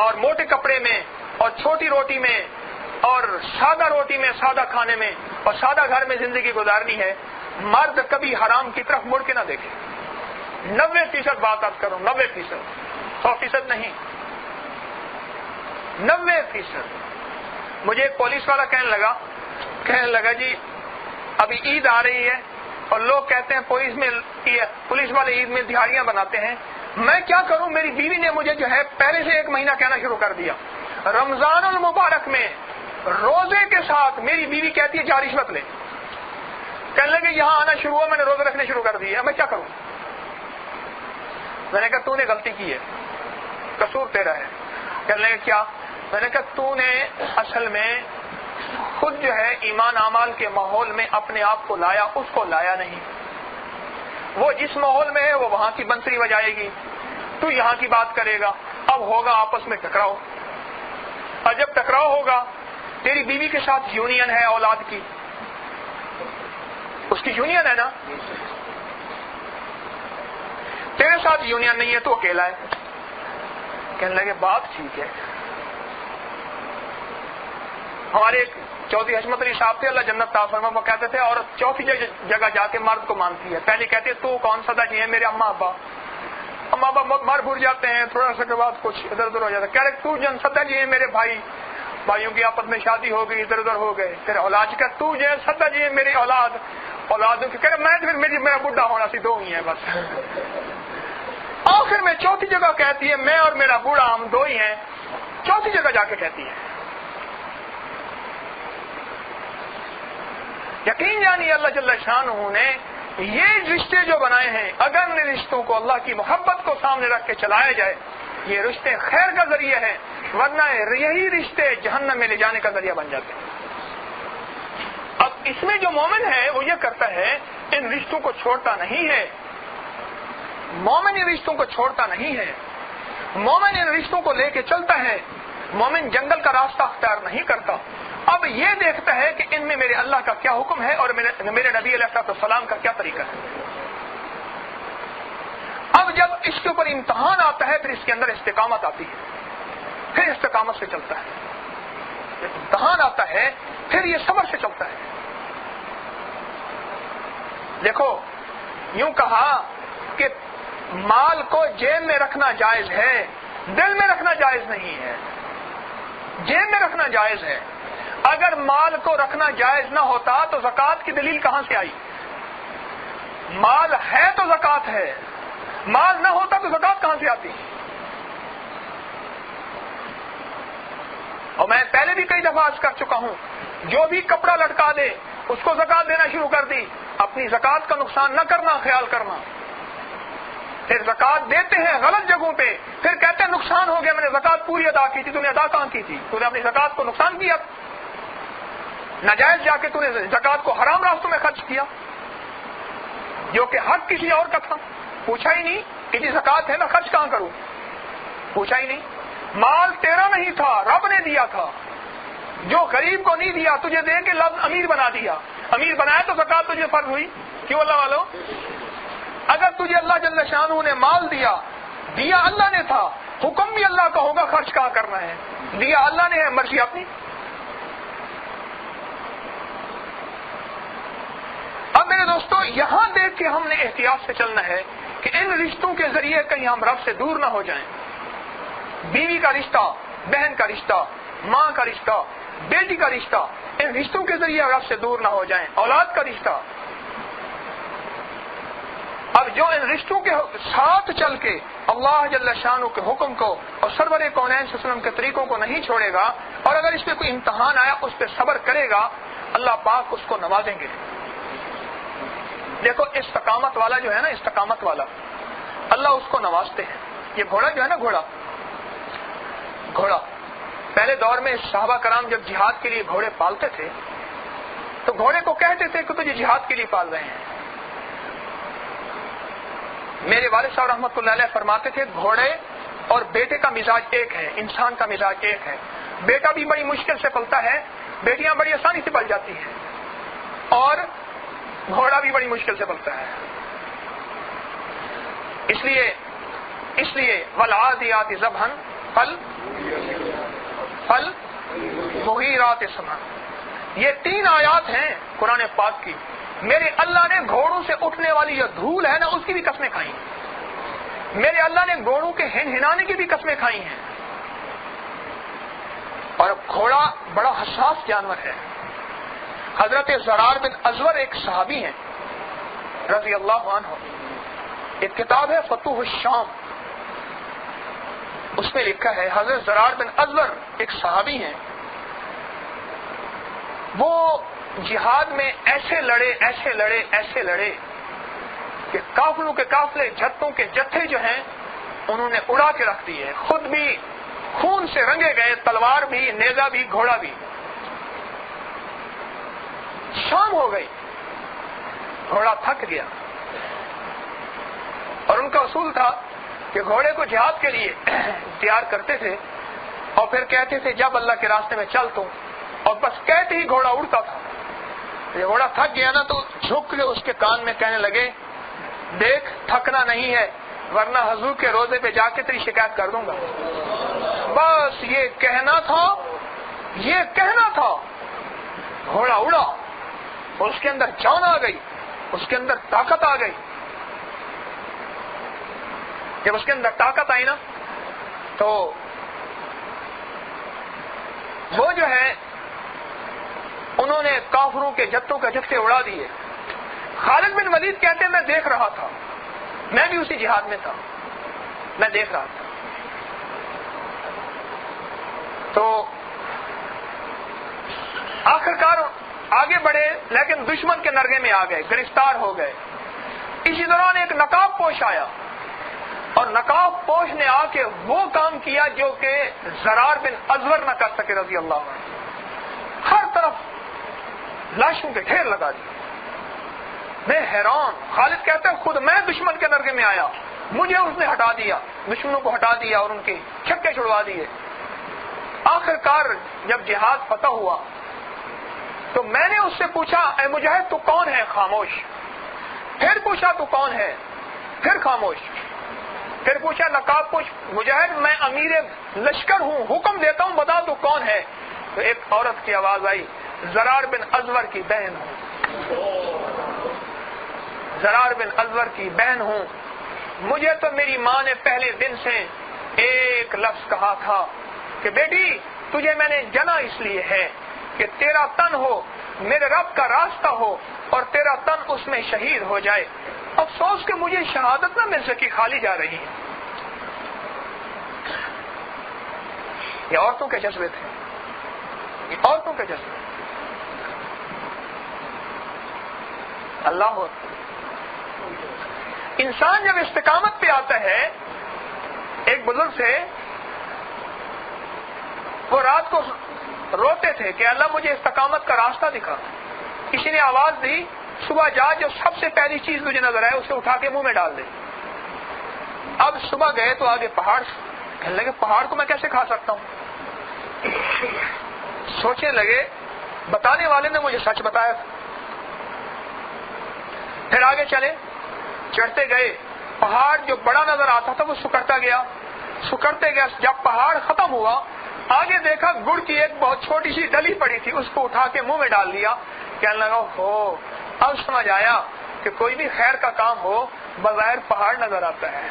S1: اور موٹے کپڑے میں اور چھوٹی روٹی میں اور سادہ روٹی میں، سادہ کھانے میں اور سادہ گھر میں زندگی گزارنی ہے، مرد کبھی حرام کی طرف مڑ کے نہ دیکھے۔ 90% بات کروں، 90%، 100% نہیں، 90%۔ مجھے ایک پولیس والا کہنے لگا جی ابھی عید آ رہی ہے اور لوگ کہتے ہیں پولیس والے عید میں دہاڑیاں بناتے ہیں، میں کیا کروں؟ میری بیوی نے مجھے جو ہے پہلے سے 1 مہینہ کہنا شروع کر دیا۔ رمضان المبارک میں روزے کے ساتھ میری بیوی کہتی ہے جا رشوت لے، کہنے لگے یہاں آنا شروع ہوا، میں نے روزے رکھنے شروع کر دیے، میں کیا کروں؟ میں نے کہا تو نے غلطی کی ہے، قصور تیرا ہے۔ کہنے لگے کیا؟ میں نے کہا تو نے اصل میں خود جو ہے ایمان اعمال کے ماحول میں اپنے آپ کو لایا، اس کو لایا نہیں۔ وہ جس ماحول میں ہے وہ وہاں کی بنسری بجائے گی، تو یہاں کی بات کرے گا، اب ہوگا آپس میں ٹکراؤ، اور جب ٹکراؤ ہوگا تیری بیوی کے ساتھ یونین ہے اولاد کی، اس کی یونین ہے نا، تیرے ساتھ یونین نہیں ہے تو اکیلا ہے۔ کہنے لگے بات ٹھیک ہے۔ ہمارے ایک چودھری حشمت علی صاحب تھے، اللہ جنت عطا فرمائے، وہ کہتے تھے عورت چوتھی جگہ جا کے مرد کو مانتی ہے۔ پہلے کہتے تو کون سا جی ہے میرے اماں ابا مر بھول جاتے ہیں، تھوڑا سا کے بعد کچھ ادھر ادھر ہو جاتا ہے، کہہ رہے تو جن سدا جی ہے میرے بھائیوں کی آپس میں شادی ہو گئی، ادھر ادھر ہو گئے، پھر اولاد کا تو جو ہے سدا جی ہے میری اولادوں کی، کہہ رہے میں پھر میرا بڈھا ہونا سی 2 ہی ہیں بس۔ آخر میں چوتھی جگہ کہتی ہے میں اور میرا بوڑھا ہم 2 ہی ہیں، چوتھی جگہ جا کے کہتی ہے۔ یقین جانی اللہ جل شانہ نے یہ رشتے جو بنائے ہیں، اگر ان رشتوں کو اللہ کی محبت کو سامنے رکھ کے چلایا جائے، یہ رشتے خیر کا ذریعہ ہیں، ورنہ یہی رشتے جہنم میں لے جانے کا ذریعہ بن جاتے ہیں۔ اب اس میں جو مومن ہے وہ یہ کرتا ہے ان رشتوں کو چھوڑتا نہیں ہے، مومن ان رشتوں کو چھوڑتا نہیں ہے، مومن ان رشتوں کو لے کے چلتا ہے، مومن جنگل کا راستہ اختیار نہیں کرتا، اب یہ دیکھتا ہے کہ ان میں میرے اللہ کا کیا حکم ہے اور میرے نبی علیہ السلام کا کیا طریقہ ہے۔ اب جب اس کے اوپر امتحان آتا ہے پھر اس کے اندر استقامت آتی ہے، پھر استقامت سے چلتا ہے، جب امتحان آتا ہے پھر یہ صبر سے چلتا ہے۔ دیکھو یوں کہا کہ مال کو جیب میں رکھنا جائز ہے، دل میں رکھنا جائز نہیں ہے، جیب میں رکھنا جائز ہے۔ اگر مال کو رکھنا جائز نہ ہوتا تو زکوٰۃ کی دلیل کہاں سے آئی؟ مال ہے تو زکوٰۃ ہے، مال نہ ہوتا تو زکوٰۃ کہاں سے آتی؟ اور میں پہلے بھی کئی دفعہ عرض کر چکا ہوں، جو بھی کپڑا لٹکا دے اس کو زکوٰۃ دینا شروع کر دی، اپنی زکوٰۃ کا نقصان نہ کرنا، خیال کرنا۔ پھر زکوٰۃ دیتے ہیں غلط جگہوں پہ، پھر کہتے ہیں نقصان ہو گیا، میں نے زکوٰۃ پوری ادا کی تھی، تو نے ادا کہاں کی تھی؟ تو نے اپنی زکوٰۃ کو نقصان کیا، ناجائز جا کے تو نے زکوٰۃ کو حرام راستوں میں خرچ کیا، جو کہ حق کسی اور کا تھا، پوچھا ہی نہیں کہ جی زکوٰۃ ہے میں خرچ کہاں کروں، پوچھا ہی نہیں۔ مال تیرا نہیں تھا، رب نے دیا تھا، جو غریب کو نہیں دیا تجھے دے کے لفظ امیر بنا دیا، امیر بنایا تو زکوٰۃ تجھے فرض ہوئی، کیوں اللہ والو؟ اگر تجھے اللہ جل شانہ نے مال دیا اللہ نے تھا، حکم بھی اللہ کا ہوگا خرچ کہاں کرنا ہے، دیا اللہ نے ہے، مرضی اپنی۔ اب میرے دوستو یہاں دیکھ کے ہم نے احتیاط سے چلنا ہے کہ ان رشتوں کے ذریعے کہیں ہم رب سے دور نہ ہو جائیں۔ بیوی کا رشتہ، بہن کا رشتہ، ماں کا رشتہ، بیٹی کا رشتہ، ان رشتوں کے ذریعے رب سے دور نہ ہو جائیں، اولاد کا رشتہ۔ اب جو ان رشتوں کے ساتھ چل کے اللہ جل شانہ کے حکم کو اور سرور کونین صلی اللہ علیہ وسلم کے طریقوں کو نہیں چھوڑے گا، اور اگر اس پہ کوئی امتحان آیا اس پہ صبر کرے گا، اللہ پاک اس کو نوازیں گے۔ دیکھو استقامت والا جو ہے نا، استقامت والا اللہ اس کو نوازتے ہیں۔ یہ گھوڑا جو ہے نا، گھوڑا پہلے دور میں صحابہ کرام جب جہاد کے لیے گھوڑے پالتے تھے تو گھوڑے کو کہتے تھے کہ تجھے جہاد کے لیے پال رہے ہیں۔ میرے والد صاحب رحمۃ اللہ علیہ فرماتے تھے گھوڑے اور بیٹے کا مزاج ایک ہے، انسان کا مزاج ایک ہے۔ بیٹا بھی بڑی مشکل سے پلتا ہے، بیٹیاں بڑی آسانی سے پل جاتی ہیں، اور گھوڑا بھی بڑی مشکل سے پلتا ہے۔ اس لیے والعادیات ضبحا فالمغیرات سبحا، یہ 3 آیات ہیں قرآن پاک کی۔ میرے اللہ نے گھوڑوں سے اٹھنے والی جو دھول ہے نا، اس کی بھی قسمیں کھائی ہیں۔ میرے اللہ نے گھوڑوں کے ہنہنانے کی بھی قسمیں کھائی ہیں۔ اور گھوڑا بڑا حساس جانور ہے۔ حضرت زرار بن ازور ایک صحابی ہیں رضی اللہ عنہ، ایک کتاب ہے فتوح الشام، اس میں لکھا ہے حضرت زرار بن ازور ایک صحابی ہیں، وہ جہاد میں ایسے لڑے کہ قافلوں کے قافلے، جتھوں کے جتھے جو ہیں انہوں نے اڑا کے رکھ دیے، خود بھی خون سے رنگے گئے، تلوار بھی، نیزہ بھی، گھوڑا بھی۔ شام ہو گئی، گھوڑا تھک گیا، اور ان کا اصول تھا کہ گھوڑے کو جہاد کے لیے تیار کرتے تھے اور پھر کہتے تھے جب اللہ کے راستے میں چل تو، اور بس کہتے ہی گھوڑا اڑتا تھا۔ یہ گھوڑا تھک گیا نا تو جھک کے اس کے کان میں کہنے لگے دیکھ تھکنا نہیں ہے، ورنہ حضور کے روزے پہ جا کے تیری شکایت کر دوں گا۔ بس یہ کہنا تھا، گھوڑا اڑا، اور اس کے اندر جان آ گئی، اس کے اندر طاقت آ گئی۔ جب اس کے اندر طاقت آئی نا تو وہ جو ہے انہوں نے کافروں کے جتوں کے جتھے اڑا دیے۔ خالد بن ولید کہتے ہیں میں دیکھ رہا تھا، میں بھی اسی جہاد میں تھا، میں دیکھ رہا تھا۔ تو آخرکار آگے بڑھے لیکن دشمن کے نرغے میں آ گئے، گرفتار ہو گئے۔ اسی دوران ایک نقاب پوش آیا، اور نقاب پوش نے آ کے وہ کام کیا جو کہ زرار بن ازور نہ کر سکے رضی اللہ عنہ۔ ہر طرف لاشوں کے ڈھیر لگا دیے۔ میں حیران، خالد کہتے ہیں خود میں دشمن کے نرغے میں آیا، مجھے اس نے ہٹا دیا، دشمنوں کو ہٹا دیا اور ان کے چھکے چھڑوا دیے۔ آخرکار جب جہاد فتح ہوا تو میں نے اس سے پوچھا اے مجاہد تو کون ہے؟ خاموش۔ پھر پوچھا تو کون ہے؟ پھر خاموش۔ پھر پوچھا نقاب پوش، مجاہد میں امیر لشکر ہوں، حکم دیتا ہوں، بتا تو کون ہے؟ تو ایک عورت کی آواز آئی، زرار بن ازور کی بہن ہوں، زرار بن ازور کی بہن ہوں۔ مجھے تو میری ماں نے پہلے دن سے ایک لفظ کہا تھا کہ بیٹی تجھے میں نے جنا اس لیے ہے کہ تیرا تن ہو میرے رب کا راستہ ہو اور تیرا تن اس میں شہید ہو جائے۔ افسوس کہ مجھے شہادت نہ مل سکی، خالی جا رہی ہے۔ یہ عورتوں کے جذبے تھے، یہ عورتوں کے جذبے۔ اللہ انسان جب استقامت پہ آتا ہے، ایک بزرگ سے وہ رات کو روتے تھے کہ اللہ مجھے استقامت کا راستہ دکھا۔ کسی نے آواز دی صبح جا، جو سب سے پہلی چیز تجھے نظر آئے اسے اٹھا کے منہ میں ڈال دے۔ اب صبح گئے تو آگے پہاڑ، کہنے لگے پہاڑ کو میں کیسے کھا سکتا ہوں؟ سوچنے لگے بتانے والے نے مجھے سچ بتایا تھا۔ پھر آگے چلے، چڑھتے گئے، پہاڑ جو بڑا نظر آتا تھا وہ سکڑتا گیا، سکڑتے گیا۔ جب پہاڑ ختم ہوا آگے دیکھا گڑ کی ایک بہت چھوٹی سی ڈلی پڑی تھی، اس کو اٹھا کے منہ میں ڈال دیا۔ کہنے لگا ہو، اب سمجھ آیا کہ کوئی بھی خیر کا کام ہو بظاہر پہاڑ نظر آتا ہے،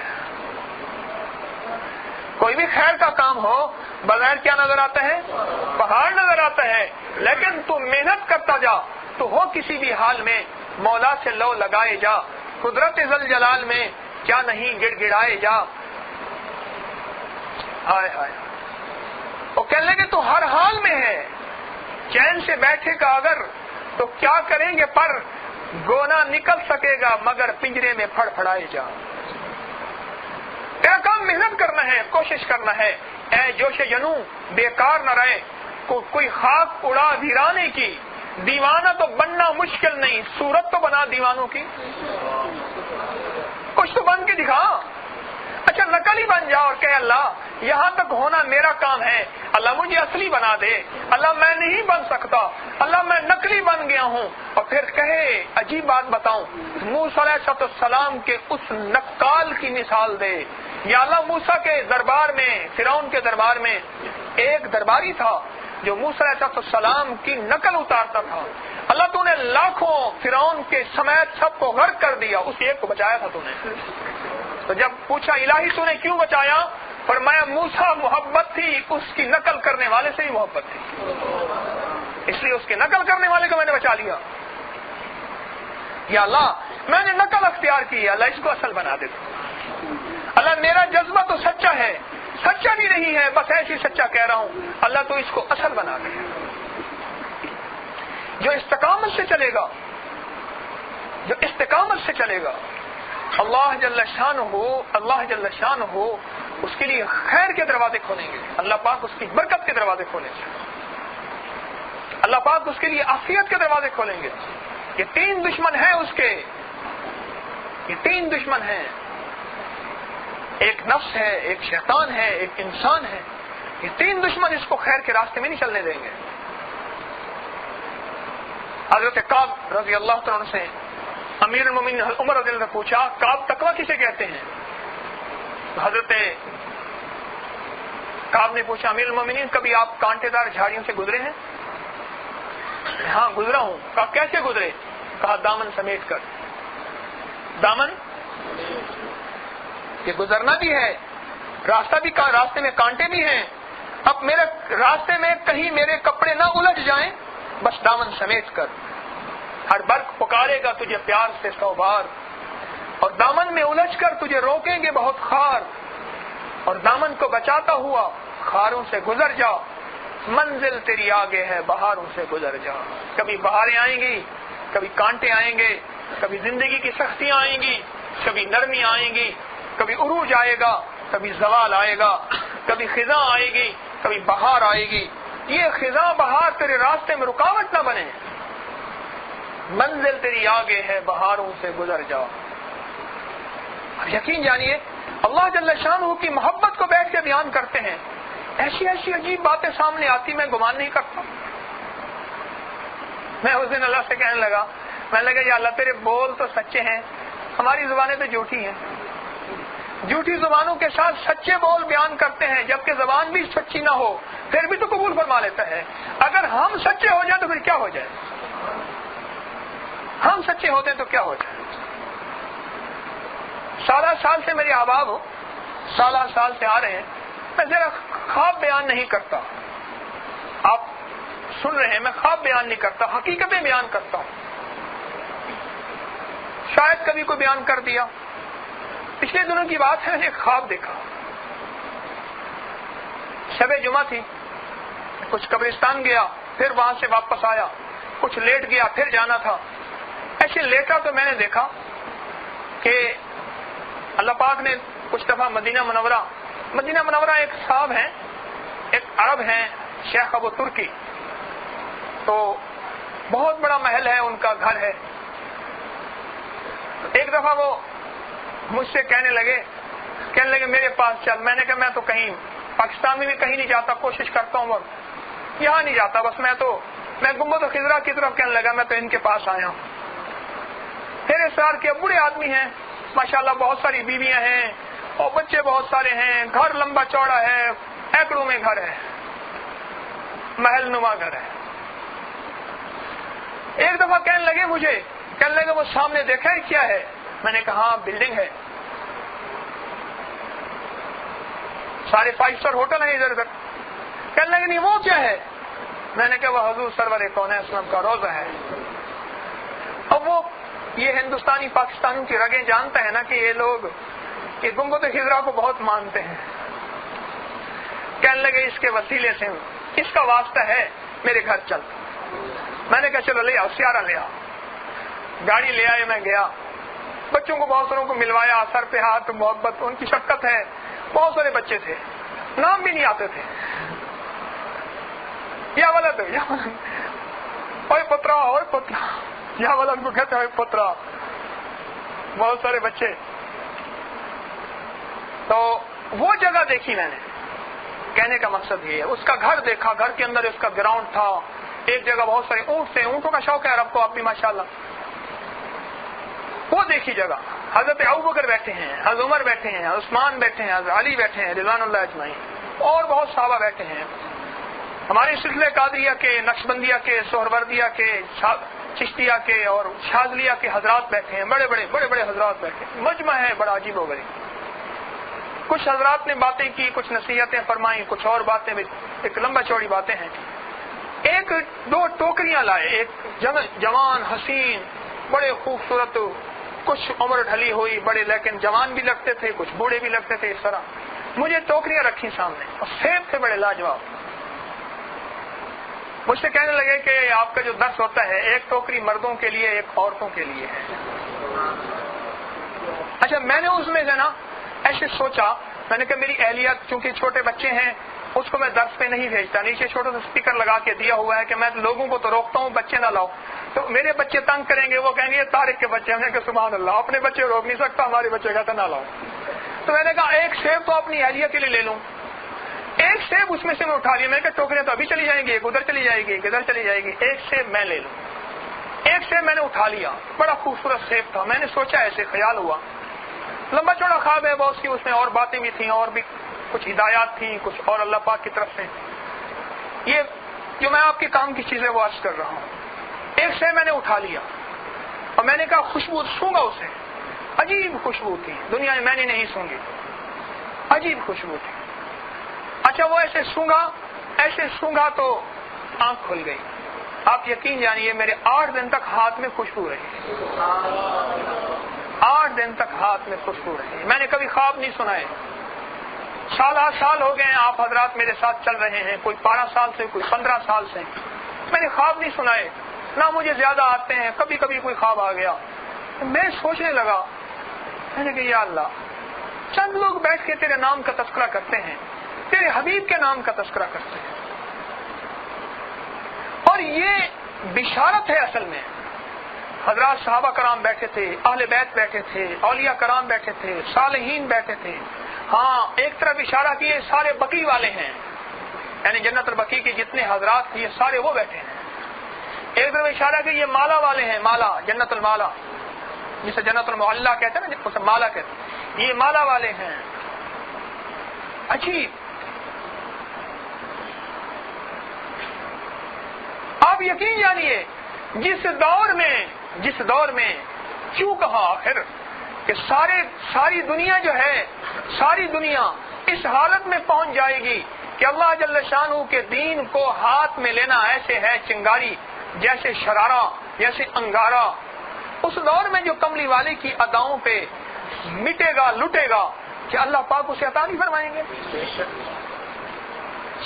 S1: کوئی بھی خیر کا کام ہو بظاہر کیا نظر آتا ہے؟ پہاڑ نظر آتا ہے، لیکن تو محنت کرتا جا، تو ہو کسی بھی حال میں مولا سے لو لگائے جا، قدرت ذل جلال میں کیا نہیں گڑ گڑائے جا۔ ہائے ہائے، وہ کہنے لگے تو ہر حال میں ہے، چین سے بیٹھے گا اگر تو کیا کریں گے، پر گونا نکل سکے گا مگر پنجرے میں پھڑ پھڑائے جا۔ تیرا کام محنت کرنا ہے، کوشش کرنا ہے، اے جوش جنوں بیکار نہ رہے، کوئی خاک اڑا ویرانے کی، دیوانہ تو بننا مشکل نہیں، صورت تو بنا دیوانوں کی، کچھ تو بن کے دکھا۔ اچھا نقل ہی بن جا اور کہ اللہ یہاں تک ہونا میرا کام ہے، اللہ مجھے اصلی بنا دے، اللہ میں نہیں بن سکتا، اللہ میں نقلی بن گیا ہوں۔ اور پھر کہے، عجیب بات بتاؤں، موسیٰ علیہ السلام کے اس نقال کی مثال دے۔ یا اللہ موسیٰ کے دربار میں، فرعون کے دربار میں ایک درباری تھا جو موسیٰ علیہ السلام کی نقل اتارتا تھا۔ اللہ تو نے لاکھوں فرعون کے سمیت سب کو غرق کر دیا، اس ایک کو بچایا تھا تو نے۔ تو جب پوچھا الہی تو نے کیوں بچایا، فرمایا موسیٰ محبت تھی، اس کی نقل کرنے والے سے بھی محبت تھی، اس لیے اس کے نقل کرنے والے کو میں نے بچا لیا۔ یا اللہ میں نے نقل اختیار کی، اللہ اس کو اصل بنا دے۔ اللہ میرا جذبہ تو سچا ہے، سچا بھی نہیں ہے، بس ایسی سچا کہہ رہا ہوں، اللہ تو اس کو اصل بنا دے۔ جو استقامت سے چلے گا، جو استقامت سے چلے گا، اللہ جل شانہ اس کے لیے خیر کے دروازے کھولیں گے، اللہ پاک اس کی برکت کے دروازے کھولیں گے، اللہ پاک اس کے لیے عافیت کے دروازے کھولیں گے۔ یہ تین دشمن ہیں اس کے، یہ تین دشمن ہیں، ایک نفس ہے، ایک شیطان ہے، ایک انسان ہے۔ یہ تین دشمن اس کو خیر کے راستے میں نہیں چلنے دیں گے۔ حضرت کعب رضی اللہ تعالیٰ عنہ سے امیر المومنین عمر رضی اللہ عنہ نے پوچھا، کعب تقویٰ کسے کہتے ہیں؟ تو حضرت کعب نے پوچھا، امیر المومنین کبھی آپ کانٹے دار جھاڑیوں سے گزرے ہیں؟ ہاں گزرا ہوں۔ کہا کیسے گزرے؟ کہا دامن سمیٹ کر۔ دامن یہ گزرنا بھی ہے، راستہ بھی، راستے میں کانٹے بھی ہیں، اب میرے راستے میں کہیں میرے کپڑے نہ الجھ جائیں، بس دامن سمیٹ کر۔ ہر برق پکارے گا تجھے پیار سے 100 بار، اور دامن میں الجھ کر تجھے روکیں گے بہت خار، اور دامن کو بچاتا ہوا خاروں سے گزر جا، منزل تیری آگے ہے بہاروں سے گزر جا۔ کبھی بہاریں آئیں گی، کبھی کانٹے آئیں گے، کبھی زندگی کی سختیاں آئیں گی، کبھی نرمی آئیں گی، کبھی عروج آئے گا، کبھی زوال آئے گا، کبھی خزاں آئے گی، کبھی بہار آئے گی۔ یہ خزاں بہار تیرے راستے میں رکاوٹ نہ بنے، منزل تیری آگے ہے بہاروں سے گزر جا۔ یقین جانیے اللہ جل شانہ کی محبت کو بیٹھ کے بیان کرتے ہیں، ایسی ایسی عجیب باتیں سامنے آتی، میں گمان نہیں کرتا۔ میں اس دن اللہ سے کہنے لگا، میں لگا یا اللہ تیرے بول تو سچے ہیں، ہماری زبانیں تو جھوٹی ہیں، جھوٹی زبانوں کے ساتھ سچے بول بیان کرتے ہیں، جبکہ زبان بھی سچی نہ ہو پھر بھی تو قبول فرما لیتا ہے۔ اگر ہم سچے ہو جائیں تو پھر کیا ہو جائے، ہم سچے ہوتے ہیں تو کیا ہو جائے۔ سالہ سال سے میرے احباب ہو، سالہ سال سے آ رہے ہیں، میں ذرا خواب بیان نہیں کرتا، آپ سن رہے ہیں، میں خواب بیان نہیں کرتا، حقیقتیں بیان کرتا ہوں۔ شاید کبھی کوئی بیان کر دیا۔ پچھلے دنوں کی بات ہے، میں نے ایک خواب دیکھا، شب جمعہ تھی، کچھ قبرستان گیا، پھر وہاں سے واپس آیا، کچھ لیٹ گیا، پھر جانا تھا۔ ایسے لیٹا تو میں نے دیکھا کہ اللہ پاک نے کچھ دفعہ مدینہ منورہ ایک صاحب ہیں، ایک عرب ہیں، شیخ ابو ترکی، تو بہت بڑا محل ہے، ان کا گھر ہے۔ ایک دفعہ وہ مجھ سے کہنے لگے میرے پاس چل۔ میں نے کہا میں تو کہیں پاکستان میں بھی کہیں نہیں جاتا، کوشش کرتا ہوں یہاں نہیں جاتا، بس میں گنبد خضرا کی طرف کہنے لگا میں تو ان کے پاس آیا ہوں۔ پھر اصرار کیا، بوڑھے آدمی ہیں ماشاءاللہ، بہت ساری بیویاں ہیں اور بچے بہت سارے ہیں، گھر لمبا چوڑا ہے، ایکڑوں میں گھر ہے، محل نما گھر ہے۔ ایک دفعہ کہنے لگے وہ سامنے دیکھا ہے کیا ہے؟ میں نے کہا ہاں بلڈنگ ہے۔ سارے 5 اسٹار ہوٹل ہیں ادھر ادھر. کہنے لگے نہیں وہ کیا ہے؟ میں نے کہا وہ حضور سرور کون اسلم کا روزہ ہے. اب وہ یہ ہندوستانی پاکستانیوں کی رگیں جانتا ہے نا کہ یہ لوگ یہ گنبد خضرا کو بہت مانتے ہیں. کہنے لگے اس کے وسیلے سے اس کا واسطہ ہے میرے گھر چل. میں نے کہا چلو لے آؤ سیارہ لے آؤ. گاڑی لے آئے, میں گیا, بچوں کو بہت ساروں کو ملوایا, سر پہ ہاتھ, محبت, ان کی شفقت ہے. بہت سارے بچے تھے, نام بھی نہیں آتے تھے. یا ولد اوے پترا, اوے پترا, یا ولد کو کہتے ہیں پترا. بہت سارے بچے. تو وہ جگہ دیکھی میں نے. کہنے کا مقصد یہ ہے, اس کا گھر دیکھا, گھر کے اندر اس کا گراؤنڈ تھا, ایک جگہ بہت سارے اونٹ تھے, اونٹوں کا شوق ہے عرب کو, آپ بھی ماشاءاللہ. وہ دیکھی جگہ, حضرت ابوبکر بیٹھے ہیں, حضرت عمر بیٹھے ہیں, عثمان بیٹھے ہیں, حضرت علی بیٹھے ہیں رضوان اللہ اجمعین, اور بہت صحابہ بیٹھے ہیں. ہمارے سلسلے قادریہ کے, نقشبندیہ کے, سہروردیہ کے, چشتیہ کے اور شاذلیہ کے حضرات بیٹھے ہیں, بڑے بڑے حضرات بیٹھے ہیں. مجمع ہے بڑا عجیب و غریب. کچھ حضرات نے باتیں کی, کچھ نصیحتیں فرمائیں, کچھ اور باتیں, ایک لمبا چوڑی باتیں ہیں. ایک 2 ٹوکریاں لائے, ایک جوان حسین بڑے خوبصورت, کچھ عمر ڈھلی ہوئی, بڑے لیکن جوان بھی لگتے تھے, کچھ بوڑھے بھی لگتے تھے. اس طرح مجھے ٹوکریاں رکھی سامنے, اور سیب تھے بڑے لاجواب. مجھ سے کہنے لگے کہ آپ کا جو درس ہوتا ہے, ایک ٹوکری مردوں کے لیے, ایک عورتوں کے لیے ہے. اچھا, میں نے اس میں سے نا ایسے سوچا, میں نے کہا میری اہلیت چونکہ چھوٹے بچے ہیں, اس کو میں درس پہ نہیں بھیجتا, نیچے چھوٹا سا اسپیکر لگا کے دیا ہوا ہے کہ میں لوگوں کو تو روکتا ہوں بچے نہ لاؤ, تو میرے بچے تنگ کریں گے, وہ کہیں گے یہ طارق کے بچے. ہم نے کہا سبحان اللہ, اپنے بچے روک نہیں سکتا, ہمارے بچے کہتا نہ لاؤ. تو میں نے کہا ایک سیب تو اپنی اہلیت کے لیے لے لوں. ایک سیب اس میں سے میں اٹھا لیا, میں نے کہا ٹوکریاں تو ابھی چلی جائیں گی, ایک ادھر چلی جائے گی, ایک ادھر چلی جائے گی, ایک سیب میں لے لوں. ایک سیب میں نے اٹھا لیا, بڑا خوبصورت سیب تھا. میں نے سوچا, ایسے خیال ہوا, لمبا چوڑا خواب ہے بہت سی, اس میں اور باتیں بھی تھیں, اور بھی کچھ ہدایات تھیں, کچھ اور اللہ پاک کی طرف سے. یہ جو میں آپ کے کام کی چیزیں وہ عرض کر رہا ہوں. ایک سے میں نے اٹھا لیا, اور میں نے کہا خوشبو سونگا اسے. عجیب خوشبو تھی, دنیا میں نے نہیں سونگی, عجیب خوشبو تھی. اچھا, وہ ایسے سونگا تو آنکھ کھل گئی. آپ یقین جانیے میرے 8 دن تک ہاتھ میں خوشبو رہی. 8 دن تک ہاتھ میں خوشبو رہی. میں نے کبھی خواب نہیں سنائے. سال ہو گئے ہیں آپ حضرات میرے ساتھ چل رہے ہیں, کوئی 12 سال سے, کوئی 15 سال سے. میں نے خواب نہیں سنائے, نہ مجھے زیادہ آتے ہیں, کبھی کبھی کوئی خواب آ گیا. میں سوچنے لگا, میں نے کہا یا اللہ, چند لوگ بیٹھ کے تیرے نام کا تذکرہ کرتے ہیں, تیرے حبیب کے نام کا تذکرہ کرتے ہیں, اور یہ بشارت ہے اصل میں. حضرات صحابہ کرام بیٹھے تھے, اہل بیت بیٹھے تھے, اولیاء کرام بیٹھے تھے, صالحین بیٹھے تھے. ہاں, ایک طرف اشارہ کیے سارے بقی والے ہیں, یعنی جنت البقی کے جتنے حضرات یہ سارے وہ بیٹھے ہیں. ایک طرف اشارہ کہ یہ مالا والے ہیں, مالا, جنت المالا, جسے جنت المعلا کہتے ہیں نا, جسے مالا کہتے ہیں, یہ مالا والے ہیں. عجیب. آپ یقین جانیے جس دور میں کیوں کہا آخر کہ ساری دنیا جو ہے, ساری دنیا اس حالت میں پہنچ جائے گی کہ اللہ جل شانہ کے دین کو ہاتھ میں لینا ایسے ہے چنگاری, جیسے شرارہ, جیسے انگارہ. اس دور میں جو کملی والے کی اداؤں پہ مٹے گا, لٹے گا, کہ اللہ پاک اسے عطا نہیں فرمائیں گے.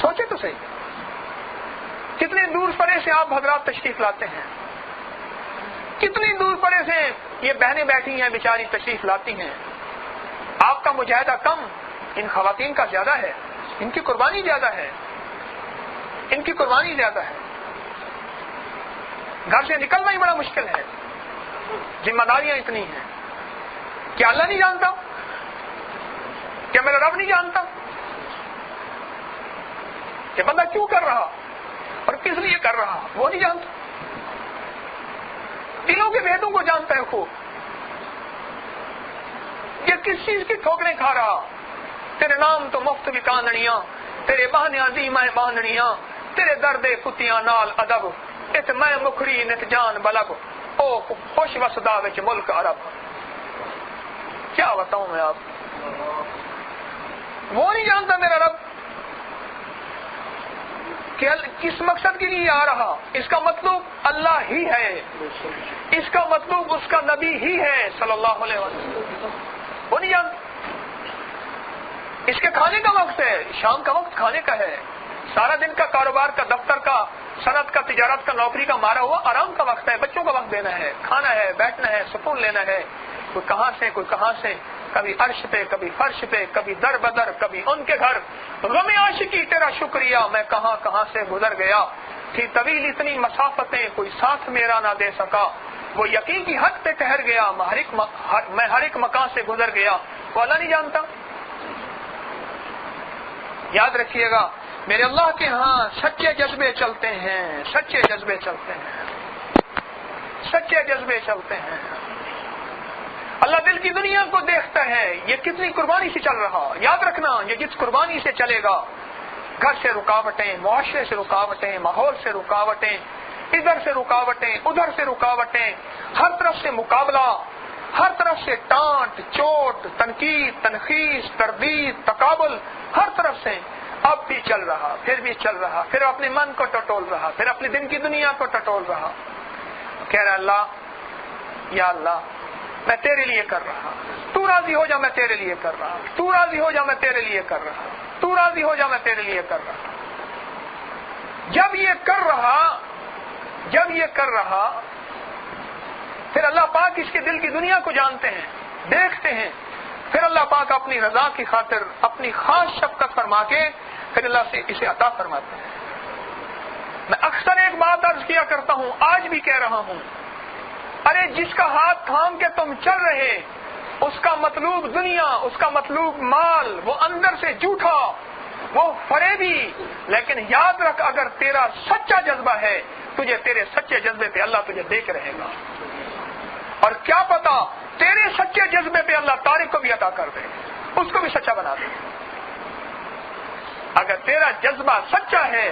S1: سوچے تو صحیح, کتنے دور پرے سے آپ حضرات تشریف لاتے ہیں, کتنی دور پرے سے یہ بہنیں بیٹھی ہیں بیچاری تشریف لاتی ہیں. آپ کا مجاہدہ کم, ان خواتین کا زیادہ ہے, ان کی قربانی زیادہ ہے, ان کی قربانی زیادہ ہے. گھر سے نکلنا ہی بڑا مشکل ہے, ذمہ داریاں اتنی ہیں. کیا اللہ نہیں جانتا؟ کیا میرا رب نہیں جانتا کہ بندہ کیوں کر رہا اور کس لیے کر رہا؟ وہ نہیں جانتا. دلوں کے بھیدوں کو جانتا ہے خوب. یہ کس چیز کی ٹھوکریں کھا رہا؟ تیرے نام تو مفت بھی کانڑیاں, تیرے بہانیاں دیمائے بہانڑیاں, تیرے درد کتیاں نال ادب, ات میں مکھڑی نت جان بلب, او خوش وسدا وچ ملک عرب. کیا بتاؤں میں آپ, وہ نہیں جانتا میرا رب کہ کس مقصد کے لیے آ رہا. اس کا مطلوب اللہ ہی ہے, اس کا مطلوب اس کا نبی ہی ہے صلی اللہ علیہ وسلم. وہ نہیں جانتا. اس کے کھانے کا وقت ہے, شام کا وقت کھانے کا ہے. سارا دن کا کاروبار کا, دفتر کا, صنعت کا, تجارت کا, نوکری کا مارا ہوا آرام کا وقت ہے. بچوں کا وقت دینا ہے, کھانا ہے, بیٹھنا ہے, سکون لینا ہے. کوئی کہاں سے کوئی کہاں سے, کبھی عرش پہ, کبھی فرش پہ, کبھی در بدر, کبھی ان کے گھر. غم عاشقی تیرا شکریہ, میں کہاں کہاں سے گزر گیا. تھی طویل اتنی مسافتیں, کوئی ساتھ میرا نہ دے سکا. وہ یقین کی حد پہ ٹھہر گیا, میں ہر ایک مکان سے گزر گیا. وہ اللہ نہیں جانتا. یاد رکھیے گا, میرے اللہ کے ہاں سچے جذبے چلتے ہیں, سچے جذبے چلتے ہیں, سچے جذبے چلتے ہیں. اللہ دل کی دنیا کو دیکھتا ہے, یہ کتنی قربانی سے چل رہا. یاد رکھنا, یہ جس قربانی سے چلے گا, گھر سے رکاوٹیں, معاشرے سے رکاوٹیں, ماحول سے رکاوٹیں, ادھر سے رکاوٹیں, ادھر سے رکاوٹیں, ہر طرف سے مقابلہ, ہر طرف سے ٹانٹ, چوٹ, تنقید, تنخیص, تردید, تقابل, ہر طرف سے. اب بھی چل رہا, پھر بھی چل رہا, پھر اپنے من کو ٹٹول رہا, پھر اپنے دن کی دنیا کو ٹٹول رہا. کہہ رہا اللہ, یا اللہ میں تیرے لیے کر رہا, تو راضی ہو جا, میں تیرے لیے کر رہا, تو راضی ہو جا, میں تیرے لیے کر رہا, تو راضی ہو جا, میں تیرے لیے کر رہا. جب یہ کر رہا پھر اللہ پاک اس کے دل کی دنیا کو جانتے ہیں, دیکھتے ہیں. پھر اللہ پاک اپنی رضا کی خاطر اپنی خاص شفقت فرما کے پھر اللہ سے اسے عطا فرماتے ہیں. میں اکثر ایک بات عرض کیا کرتا ہوں, آج بھی کہہ رہا ہوں, ارے جس کا ہاتھ تھام کے تم چل رہے, اس کا مطلوب دنیا, اس کا مطلوب مال, وہ اندر سے جھوٹا, وہ فریبی. لیکن یاد رکھ, اگر تیرا سچا جذبہ ہے, تجھے تیرے سچے جذبے پہ اللہ تجھے دیکھ رہے گا. اور کیا پتا تیرے سچے جذبے پہ اللہ طارق کو بھی عطا کر دے, اس کو بھی سچا بنا دے. اگر تیرا جذبہ سچا ہے,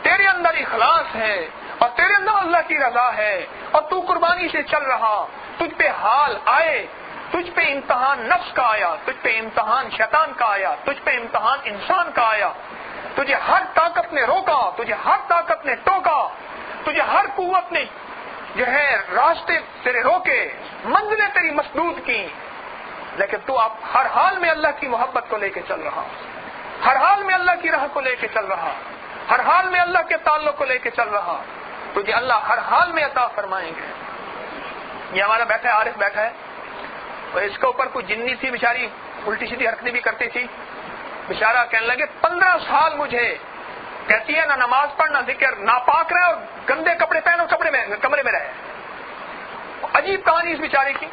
S1: تیرے اندر اخلاص ہے, اور تیرے اندر اللہ کی رضا ہے, اور تو قربانی سے چل رہا, تجھ پہ حال آئے, تجھ پہ امتحان نفس کا آیا, تجھ پہ امتحان شیطان کا آیا, تجھ پہ امتحان انسان کا آیا, تجھے ہر طاقت نے روکا, تجھے ہر طاقت نے ٹوکا, تجھے ہر قوت نے جو ہے راستے تیرے روکے, منزلیں تیری مسدود کی, لیکن تو اب ہر حال میں اللہ کی محبت کو لے کے چل رہا, ہر حال میں اللہ کی راہ کو لے کے چل رہا, ہر حال میں اللہ کے تعلق کو لے کے چل رہا, تجھے اللہ ہر حال میں عطا فرمائیں گے. یہ ہمارا بیٹھا ہے, عارف بیٹھا ہے, اور اس کے اوپر کوئی جنی تھی بیچاری, الٹی سیدھی حرکتیں بھی کرتی تھی. بیچارہ کہنے لگے 15 سال مجھے کہتی ہے نہ نماز پڑھ, نہ ذکر, ناپاک رہے اور گندے کپڑے پہنو, کمرے میں رہے. عجیب کہانی اس بیچاری کی.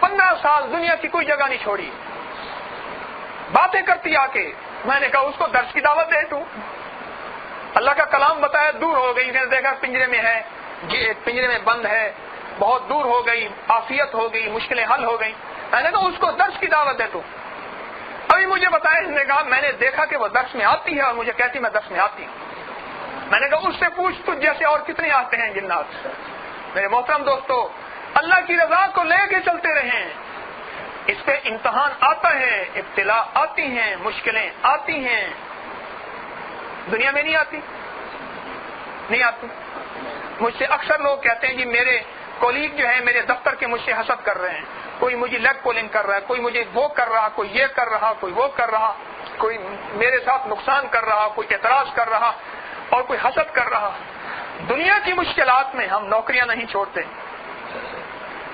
S1: 15 سال دنیا کی کوئی جگہ نہیں چھوڑی, باتیں کرتی آ کے. میں نے کہا اس کو درس کی دعوت دے, تو اللہ کا کلام بتایا, دور ہو گئی. میں نے دیکھا پنجرے میں ہے, پنجرے میں بند ہے, بہت دور ہو گئی, عافیت ہو گئی, مشکلیں حل ہو گئی. میں نے کہا اس کو درس کی دعوت دے. تو ابھی مجھے بتایا, اس نے کہا میں نے دیکھا کہ وہ درس میں آتی ہے اور مجھے کہتی میں درس میں آتی ہوں. میں نے کہا اس سے پوچھ تجھ جیسے اور کتنے آتے ہیں جنات. میرے محترم دوستو, اللہ کی رضا کو لے کے چلتے رہیں. اس پہ امتحان آتا ہے, ابتلا آتی ہیں, مشکلیں آتی ہیں. دنیا میں نہیں آتی. مجھ سے اکثر لوگ کہتے ہیں جی میرے کولیگ جو ہے میرے دفتر کے مجھ سے حسد کر رہے ہیں, کوئی مجھے لیگ پولنگ کر رہا ہے, کوئی مجھے وہ کر رہا, کوئی یہ کر رہا, کوئی وہ کر رہا, کوئی میرے ساتھ نقصان کر رہا, کوئی اعتراض کر رہا, اور کوئی حسد کر رہا. دنیا کی مشکلات میں ہم نوکریاں نہیں چھوڑتے,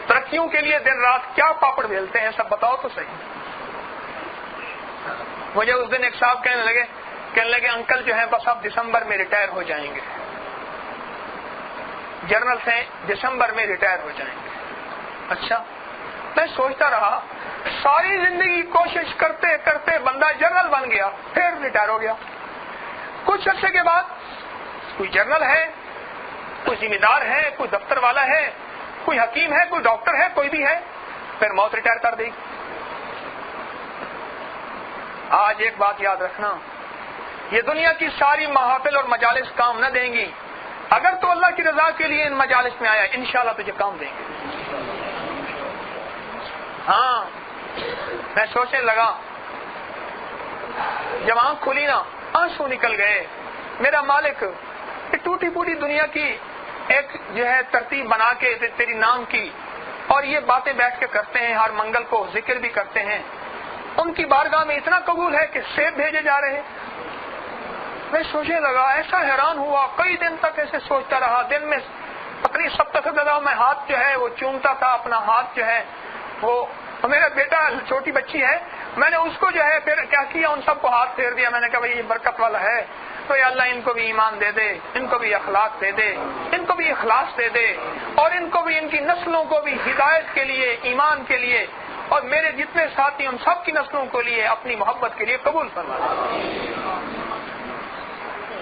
S1: ترقیوں کے لیے دن رات کیا پاپڑ بیلتے ہیں, سب بتاؤ تو صحیح. مجھے اس دن ایک صاحب کہنے لگے انکل جو ہے بس اب دسمبر میں ریٹائر ہو جائیں گے, جنرل سے دسمبر میں ریٹائر ہو جائیں گے. اچھا, میں سوچتا رہا, ساری زندگی کوشش کرتے کرتے بندہ جنرل بن گیا, پھر ریٹائر ہو گیا. کچھ عرصے کے بعد کوئی جنرل ہے, کوئی ذمہ دار ہے, کوئی دفتر والا ہے, کوئی حکیم ہے, کوئی ڈاکٹر ہے, کوئی بھی ہے, پھر موت ریٹائر کر دے گی. آج ایک بات یاد رکھنا, یہ دنیا کی ساری محافل اور مجالس کام نہ دیں گی. اگر تو اللہ کی رضا کے لیے ان مجالس میں آیا, انشاءاللہ تجھے کام دیں گے. ہاں, میں سوچنے لگا جب آنکھ کھلی نا آنسو نکل گئے. میرا مالک یہ ٹوٹی پوٹی دنیا کی ایک جو ہے ترتیب بنا کے تیری نام کی اور یہ باتیں بیٹھ کے کرتے ہیں, ہر منگل کو ذکر بھی کرتے ہیں, ان کی بارگاہ میں اتنا قبول ہے کہ سیب بھیجے جا رہے ہیں. میں سوچنے لگا, ایسا حیران ہوا, کئی دن تک ایسے سوچتا رہا. دن میں اپنی سب تک میں ہاتھ جو ہے وہ چومتا تھا, اپنا ہاتھ جو ہے وہ, میرا بیٹا چھوٹی بچی ہے, میں نے اس کو جو ہے پھر کیا کیا, ان سب کو ہاتھ پھیر دیا. میں نے کہا بھائی یہ برکت والا ہے تو یا اللہ ان کو بھی ایمان دے دے, ان کو بھی اخلاق دے دے, ان کو بھی اخلاص دے دے, اور ان کو بھی ان کی نسلوں کو بھی ہدایت کے لیے, ایمان کے لیے, اور میرے جتنے ساتھی ان سب کی نسلوں کے لیے اپنی محبت کے لیے قبول فرما.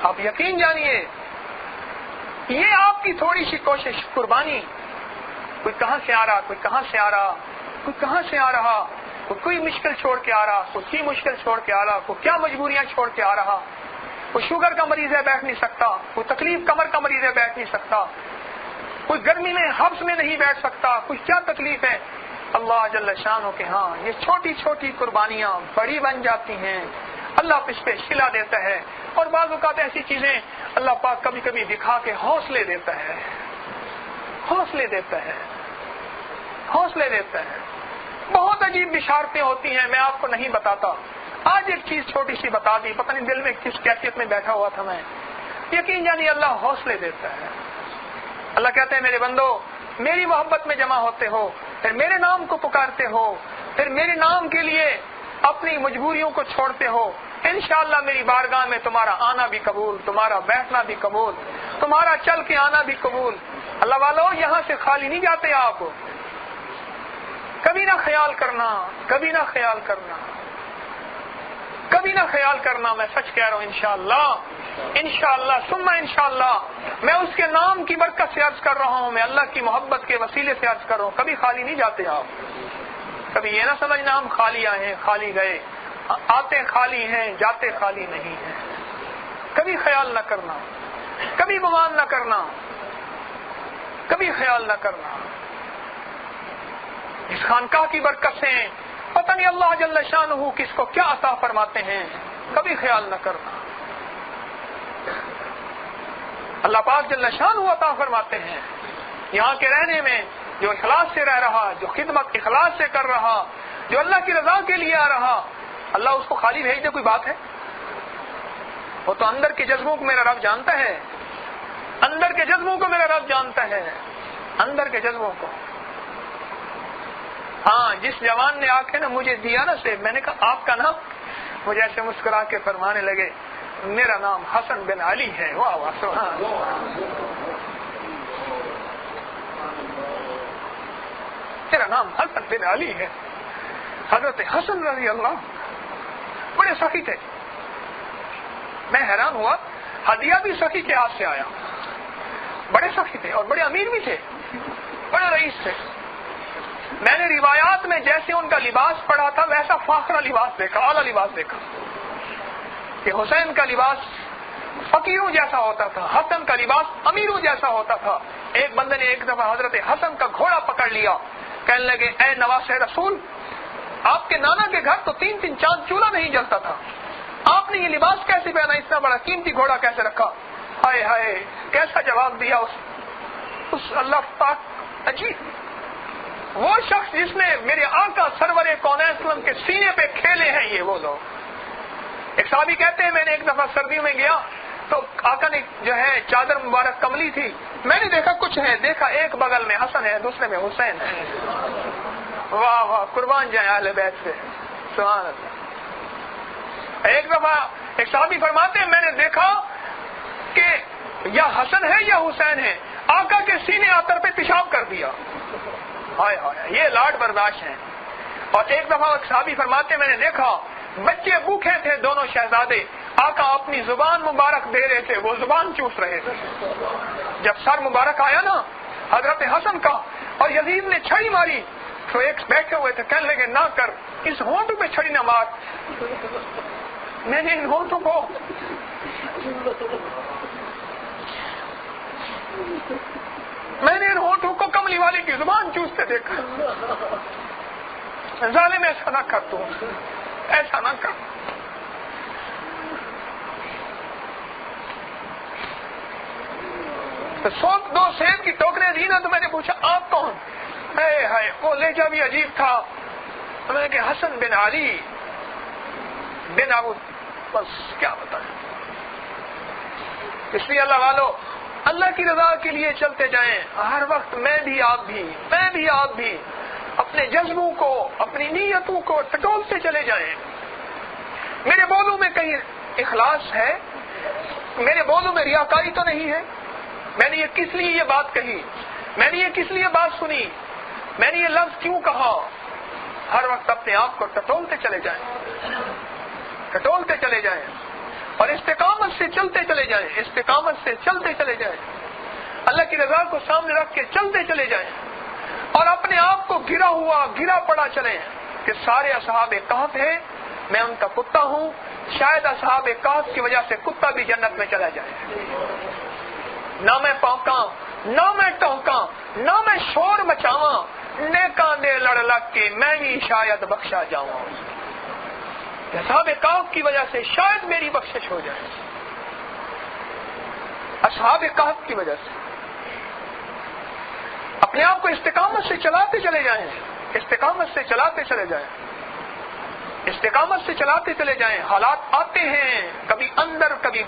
S1: آپ یقین جانیے یہ آپ کی تھوڑی سی کوشش, قربانی, کوئی کہاں سے آ رہا, کوئی کہاں سے آ رہا, کوئی کہاں سے آ رہا, کوئی مشکل چھوڑ کے آ رہا, کوئی مشکل چھوڑ کے آ رہا, کوئی کیا مجبوریاں چھوڑ کے آ رہا, کوئی شوگر کا مریض ہے بیٹھ نہیں سکتا, کوئی تکلیف کمر کا مریض ہے بیٹھ نہیں سکتا, کوئی گرمی میں حبس میں نہیں بیٹھ سکتا, کوئی کیا تکلیف ہے. اللہ جل شانہ کے ہاں یہ چھوٹی چھوٹی قربانیاں بڑی بن جاتی ہیں. اللہ اس پہ شلا دیتا ہے, اور بعض اوقات ایسی چیزیں اللہ پاک کبھی کبھی دکھا کے حوصلے دیتا ہے, حوصلے دیتا ہے, حوصلے دیتا ہے. بہت عجیب بشارتیں ہوتی ہیں, میں آپ کو نہیں بتاتا. آج ایک چیز چھوٹی سی بتا دی, پتہ نہیں دل میں کس کیفیت میں بیٹھا ہوا تھا میں. یقین جانیے اللہ حوصلے دیتا ہے. اللہ کہتے ہیں میرے بندو میری محبت میں جمع ہوتے ہو, پھر میرے نام کو پکارتے ہو, پھر میرے نام کے لیے اپنی مجبوریوں کو چھوڑتے ہو, انشاءاللہ میری بارگاہ میں تمہارا آنا بھی قبول, تمہارا بیٹھنا بھی قبول, تمہارا چل کے آنا بھی قبول. اللہ والو یہاں سے خالی نہیں جاتے آپ, کبھی نہ خیال کرنا, کبھی نہ خیال کرنا, کبھی نہ خیال کرنا, میں سچ کہہ رہا ہوں انشاءاللہ, انشاءاللہ ثم انشاءاللہ میں اس کے نام کی برکت سے عرض کر رہا ہوں, میں اللہ کی محبت کے وسیلے سے عرض کر رہا ہوں, کبھی خالی نہیں جاتے آپ. کبھی یہ نہ سمجھنا ہم خالی آئے خالی گئے, آتے خالی ہیں جاتے خالی نہیں ہیں. کبھی خیال نہ کرنا, کبھی گمان نہ کرنا, کبھی خیال نہ کرنا. اس خانقاہ کی برکت سے پتہ نہیں اللہ جل شانہ کس کو کیا عطا فرماتے ہیں, کبھی خیال نہ کرنا. اللہ پاک جل شانہ عطا فرماتے ہیں. یہاں کے رہنے میں جو اخلاص سے رہ رہا, جو خدمت اخلاص سے کر رہا, جو اللہ کی رضا کے لیے آ رہا, اللہ اس کو خالی بھیج دے کوئی بات ہے؟ وہ تو اندر کے جذبوں کو میرا رب جانتا ہے, اندر کے جذبوں کو میرا رب جانتا ہے, اندر کے جذبوں کو. ہاں جس جوان نے آ کے نا مجھے دیا نا سے, میں نے کہا آپ کا نام, مجھے ایسے مسکرا کے فرمانے لگے میرا نام حسن بن علی ہے. واہ واہ سبحان اللہ, میرا نام حسن بن علی ہے. حضرت حسن رضی اللہ بڑے سخی تھے. میں حیران ہوا, ہدیہ بھی سخی کے ہاتھ سے آیا. بڑے سخی تھے اور بڑے امیر بھی تھے, بڑے رئیس تھے. میں نے روایات میں جیسے ان کا لباس پڑھا تھا ویسا فاخرہ لباس دیکھا, اعلیٰ لباس دیکھا. کہ حسین کا لباس فقیروں جیسا ہوتا تھا, حسن کا لباس امیروں جیسا ہوتا تھا. ایک بندے نے ایک دفعہ حضرت حسن کا گھوڑا پکڑ لیا, کہنے لگے اے نواز رسول, آپ کے نانا کے گھر تو 3 چاند چولہا نہیں جلتا تھا, آپ نے یہ لباس کیسے پہنا, اتنا بڑا قیمتی گھوڑا کیسے رکھا؟ ہائے ہائے کیسا جواب دیا اس اللہ پاک. عجیب, وہ شخص جس نے میرے آقا سرور کونین وسلم کے سینے پہ کھیلے ہیں یہ وہ لوگ. ایک صحابی کہتے ہیں میں نے ایک دفعہ سردیوں میں گیا تو آقا نے جو ہے چادر مبارک کملی تھی, میں نے دیکھا کچھ ہے, دیکھا ایک بغل میں حسن ہے دوسرے میں حسین ہے. واہ واہ قربان جائیں اہل بیت سے, سبحان اللہ. ایک دفعہ ایک صحابی فرماتے ہیں میں نے دیکھا کہ یا حسن ہے یا حسین ہے, آقا کے سینے آتر پہ پیشاب کر دیا. ہائے ہائے یہ لاڈ برداشت ہیں. اور ایک دفعہ ایک صحابی فرماتے ہیں میں نے دیکھا بچے بھوکے تھے دونوں شہزادے, آقا اپنی زبان مبارک دے رہے تھے, وہ زبان چوس رہے تھے. جب سر مبارک آیا نا حضرت حسن کا اور یزید نے چھڑی ماری تو ایک بیٹھے ہوئے تھے, کہنے لگے نہ کر, اس ہونٹوں پہ چھڑی نہ مار. میں نے ان ہونٹوں کو کملی والے کی زبان چوستے دیکھا. ظالم ایسا نہ کر, تو ایسا نہ کر. تو 2 سیب کی ٹوکریں دی نا تو میں نے پوچھا آپ کون؟ ہائے وہ لہجہ بھی عجیب تھا. تو میں نے کہا حسن بن علی بن ابو. بس کیا بتائیں. اس لیے اللہ والو اللہ کی رضا کے لیے چلتے جائیں. ہر وقت میں بھی آپ بھی اپنے جذبوں کو اپنی نیتوں کو ٹٹولتے چلے جائیں. میرے بولوں میں کہیں اخلاص ہے؟ میرے بولوں میں ریاکاری تو نہیں ہے؟ میں نے یہ کس لیے یہ بات کہی؟ میں نے یہ کس لیے بات سنی؟ میں نے یہ لفظ کیوں کہا؟ ہر وقت اپنے آپ کو ٹٹولتے چلے جائیں اور استقامت سے چلتے چلے جائیں. اللہ کی رضا کو سامنے رکھ کے چلتے چلے جائیں اور اپنے آپ کو گرا پڑا چلیں کہ سارے اصحاب کہف ہیں، میں ان کا کتا ہوں. شاید اصحاب کہف کی وجہ سے کتا بھی جنت میں چلا جائے. نہ میں پونکاں نہ میں ٹونکاں نہ میں شور مچاواں، نیکاں دے لڑ لگ کے میں بھی شاید بخشا جاؤں. اصحاب کہف کی وجہ سے شاید میری بخشش ہو جائے. اصحاب کہف کی وجہ سے اپنے آپ کو استقامت سے چلاتے چلے جائیں. حالات آتے ہیں کبھی اندر کبھی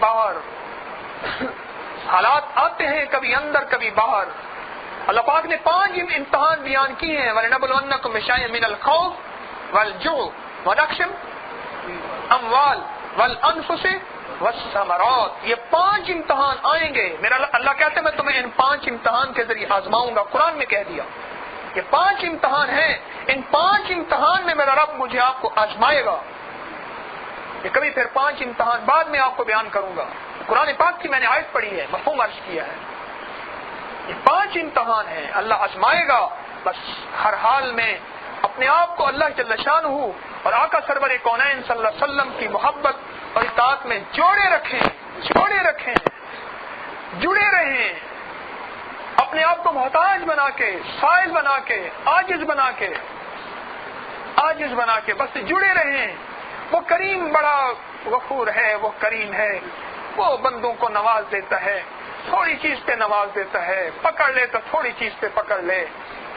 S1: باہر، اللہ پاک نے 5 امتحان بیان کیے ہیں. وَلَنَبْلُوَنَّكُمْ بِشَيْءٍ مِّنَ الْخَوْفِ وَالْجُوعِ وَنَقْصٍ الْأَمْوَالِ وَالْأَنفُسِ وَالثَّمَرَاتِ. یہ 5 امتحان آئیں گے. میرا اللہ کہتے ہیں میں تمہیں ان 5 امتحان کے ذریعے آزماؤں گا. قرآن میں کہہ دیا یہ 5 امتحان ہیں. ان 5 امتحان میں میرا رب مجھے آپ کو آزمائے گا. یہ کبھی پھر 5 امتحان بعد میں آپ کو بیان کروں گا. قرآن پاک کی میں نے آیت پڑھی ہے، مفہوم عرض کیا ہے. یہ 5 امتحان ہیں، اللہ آزمائے گا. بس ہر حال میں اپنے آپ کو اللہ جل شانہ اور آقا سرور کونین صلی اللہ علیہ وسلم کی محبت اور اطاعت میں جوڑے رکھیں، جڑے رہیں. اپنے آپ کو محتاج بنا کے، سائل بنا کے، عاجز بنا کے بس جڑے رہیں. وہ کریم بڑا غفور ہے، وہ کریم ہے، وہ بندوں کو نواز دیتا ہے، تھوڑی چیز پہ نواز دیتا ہے. پکڑ لے تو تھوڑی چیز پہ پکڑ لے.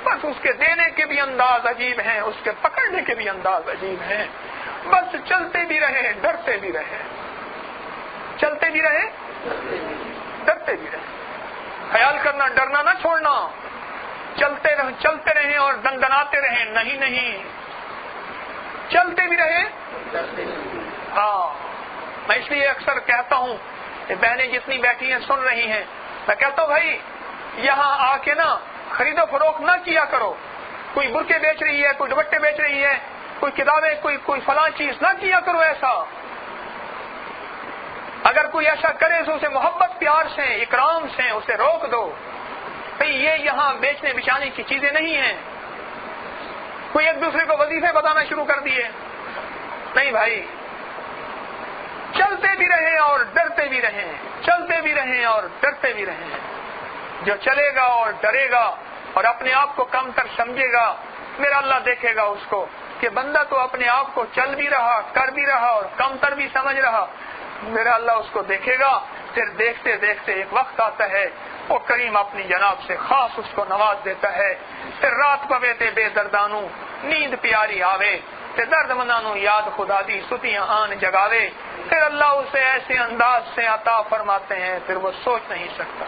S1: بس اس کے دینے کے بھی انداز عجیب ہیں، اس کے پکڑنے کے بھی انداز عجیب ہیں. بس چلتے بھی رہے، ڈرتے بھی رہے. خیال کرنا، ڈرنا نہ چھوڑنا. چلتے رہیں اور دندناتے رہیں. نہیں، چلتے بھی رہے. ہاں، میں اس لیے اکثر کہتا ہوں کہ بہنیں جتنی بیٹھی ہیں سن رہی ہیں، میں کہتا ہوں بھائی یہاں آ کے نا خرید و فروخت نہ کیا کرو. کوئی برقعے بیچ رہی ہے، کوئی دوپٹے بیچ رہی ہے، کوئی کتابیں، کوئی فلاں چیز نہ کیا کرو ایسا. اگر کوئی ایسا کرے تو اسے محبت پیار سے، اکرام سے اسے روک دو. بھئی یہ یہاں بیچنے بچانے کی چیزیں نہیں ہیں. کوئی ایک دوسرے کو وظیفے بتانا شروع کر دیے. نہیں بھائی، چلتے بھی رہیں اور ڈرتے بھی رہیں. جو چلے گا اور ڈرے گا اور اپنے آپ کو کم تر سمجھے گا، میرا اللہ دیکھے گا اس کو کہ بندہ تو اپنے آپ کو چل بھی رہا، کر بھی رہا اور کم تر بھی سمجھ رہا. میرا اللہ اس کو دیکھے گا. پھر دیکھتے ایک وقت آتا ہے وہ کریم اپنی جناب سے خاص اس کو نواز دیتا ہے. پھر رات پوے تے بے دردانو نیند پیاری آوے، تے درد منانو یاد خدا دی ستیاں آن جگاوے. پھر اللہ اسے ایسے انداز سے عطا فرماتے ہیں پھر وہ سوچ نہیں سکتا.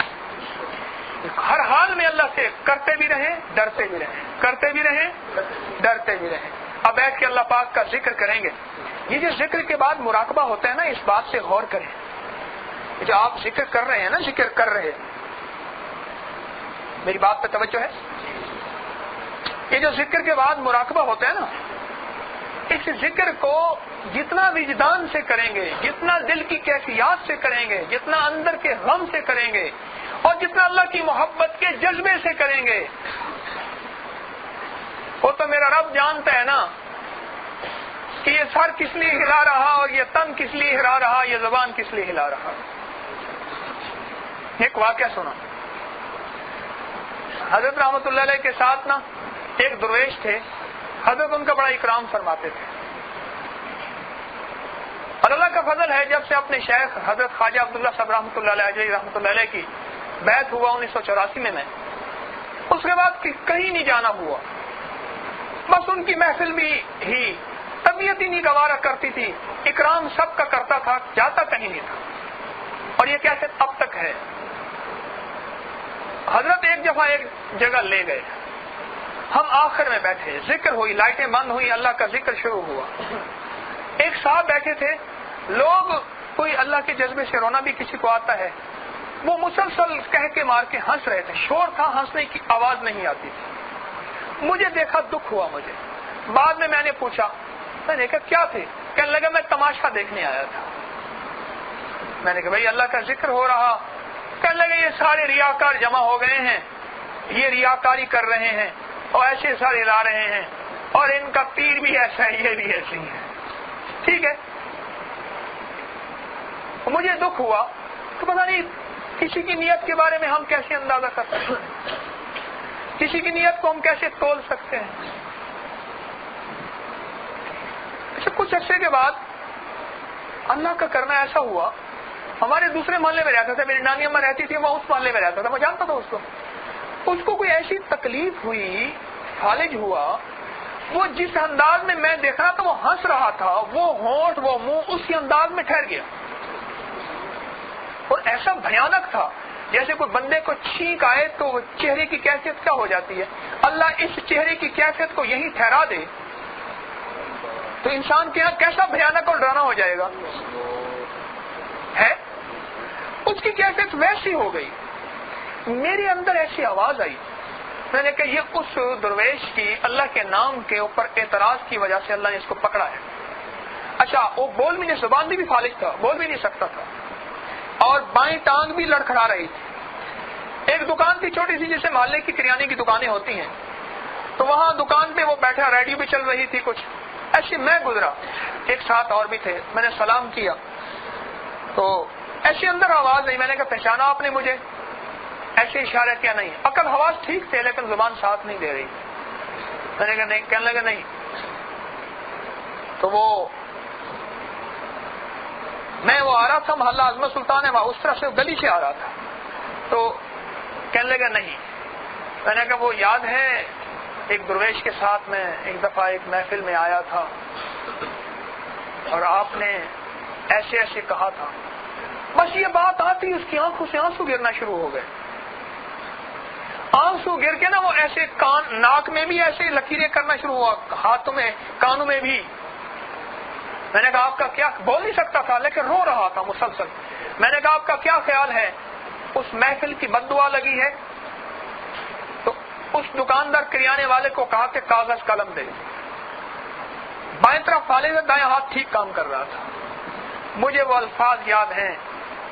S1: ہر حال میں اللہ سے کرتے بھی رہیں، ڈرتے بھی رہیں. اب بیٹھ کے اللہ پاک کا ذکر کریں گے. یہ جو ذکر کے بعد مراقبہ ہوتا ہے نا، اس بات سے غور کریں. جو آپ ذکر کر رہے ہیں نا، میری بات پہ توجہ ہے. یہ جو ذکر کے بعد مراقبہ ہوتا ہے نا، اس ذکر کو جتنا وجدان سے کریں گے، جتنا دل کی کیفیات سے کریں گے، جتنا اندر کے غم سے کریں گے اور جتنا اللہ کی محبت کے جذبے سے کریں گے، وہ تو میرا رب جانتا ہے نا کہ یہ سر کس لیے ہلا رہا اور یہ تن کس لیے ہلا رہا، یہ زبان کس لیے ہلا رہا. ایک واقعہ سنا. حضرت رحمت اللہ علیہ کے ساتھ نا ایک درویش تھے. حضرت ان کا بڑا اکرام فرماتے تھے. اور اللہ کا فضل ہے، جب سے اپنے شیخ حضرت خواجہ عبداللہ صاحب رحمۃ اللہ علیہ کی بیعت ہوا 1984 میں اس کے بعد کہیں نہیں جانا ہوا. بس ان کی محفل بھی ہی طبیعت ہی نہیں گوارا کرتی تھی, اکرام سب کا کرتا تھا, جاتا کہیں نہیں تھا. اور یہ کیسے اب تک ہے. حضرت ایک دفعہ ایک جگہ لے گئے, ہم آخر میں بیٹھے, ذکر ہوئی, لائٹیں بند ہوئی, اللہ کا ذکر شروع ہوا. ایک صاحب بیٹھے تھے, لوگ کوئی اللہ کے جذبے سے رونا بھی کسی کو آتا ہے, وہ مسلسل کہہ کے مار کے ہنس رہے تھے, شور تھا, ہنسنے کی آواز نہیں آتی تھی. مجھے دیکھا, دکھ ہوا مجھے. بعد میں نے پوچھا, میں نے کہا کیا تھے؟ کہنے لگا میں تماشا دیکھنے آیا تھا. میں نے کہا بھائی اللہ کا ذکر ہو رہا. کہنے لگے یہ سارے ریاکار جمع ہو گئے ہیں, یہ ریاکاری کر رہے ہیں اور ایسے سارے لا رہے ہیں, اور ان کا پیر بھی ایسا ہے, یہ بھی ایسے ہی ہے. ٹھیک ہے, مجھے دکھ ہوا. تو پتہ نہیں کسی کی نیت کے بارے میں ہم کیسے اندازہ کر سکتے ہیں, کسی کی نیت کو ہم کیسے تول سکتے ہیں. کچھ عرصے کے بعد اللہ کا کرنا ایسا ہوا, ہمارے دوسرے محلے میں رہتا تھا, میری نانی اماں رہتی تھی, وہ اس محلے میں رہتا تھا, میں جانتا تھا اس کو کوئی ایسی تکلیف ہوئی, فالج ہوا, وہ جس انداز میں میں دیکھ رہا تھا وہ ہنس رہا تھا, وہ ہونٹ وہ منہ اسی انداز میں ٹھہر گیا, اور ایسا بھیانک تھا جیسے کوئی بندے کو چھینک آئے تو چہرے کی کیفیت کیا ہو جاتی ہے. اللہ اس چہرے کی کیفیت کو یہیں ٹھہرا دے تو انسان کے یہاں کیسا بھیانک اور ڈرانا ہو جائے گا. ہے اس کی کیفیت ویسی ہو گئی. میرے اندر ایسی آواز آئی, میں نے کہا یہ اس درویش کی اللہ کے نام کے اوپر اعتراض کی وجہ سے اللہ نے اس کو پکڑا ہے. اچھا, وہ بول بھی نہیں, زبان بھی فالج تھا, بول بھی نہیں سکتا تھا, اور بائیں ٹانگ بھی لڑکھڑا رہی تھی. ایک دکان تھی چھوٹی سی, جیسے محلے کی کریانے کی دکانیں ہوتی ہیں, تو وہاں دکان پہ وہ بیٹھا, ریڈیو بھی چل رہی تھی کچھ. ایسے میں گزرا, ایک ساتھ اور بھی تھے, میں نے سلام کیا تو ایسے اندر آواز نہیں. میں نے کہا پہچانا آپ نے مجھے؟ ایسے اشارہ کیا نہیں. عقل حواس ٹھیک تھے لیکن زبان ساتھ نہیں دے رہی. میں نے کہا نہیں. کہنے لگا نہیں. تو میں آ رہا تھا, محلہ عظمت سلطان ہے وہاں, اس طرح سے گلی سے آ رہا تھا. تو کہنے لگا نہیں. میں نے کہا وہ یاد ہے ایک درویش کے ساتھ میں ایک دفعہ ایک محفل میں آیا تھا اور آپ نے ایسے ایسے کہا تھا. بس یہ بات آتی اس کی آنکھوں سے آنسو گرنا شروع ہو گئے. آنسو گر کے نا وہ ایسے ناک میں بھی ایسے لکیریں کرنا شروع ہوا, ہاتھوں میں, کانوں میں بھی. میں نے کہا آپ کا کیا, بول نہیں سکتا تھا لیکن رو رہا تھا مسلسل. میں نے کہا آپ کا کیا خیال ہے, اس محفل کی بد دعا لگی ہے؟ تو اس دکاندار کریانے والے کو کہا کہ کاغذ قلم دے. بائیں طرف فالج ہے, دائیں ہاتھ ٹھیک کام کر رہا تھا. مجھے وہ الفاظ یاد ہیں.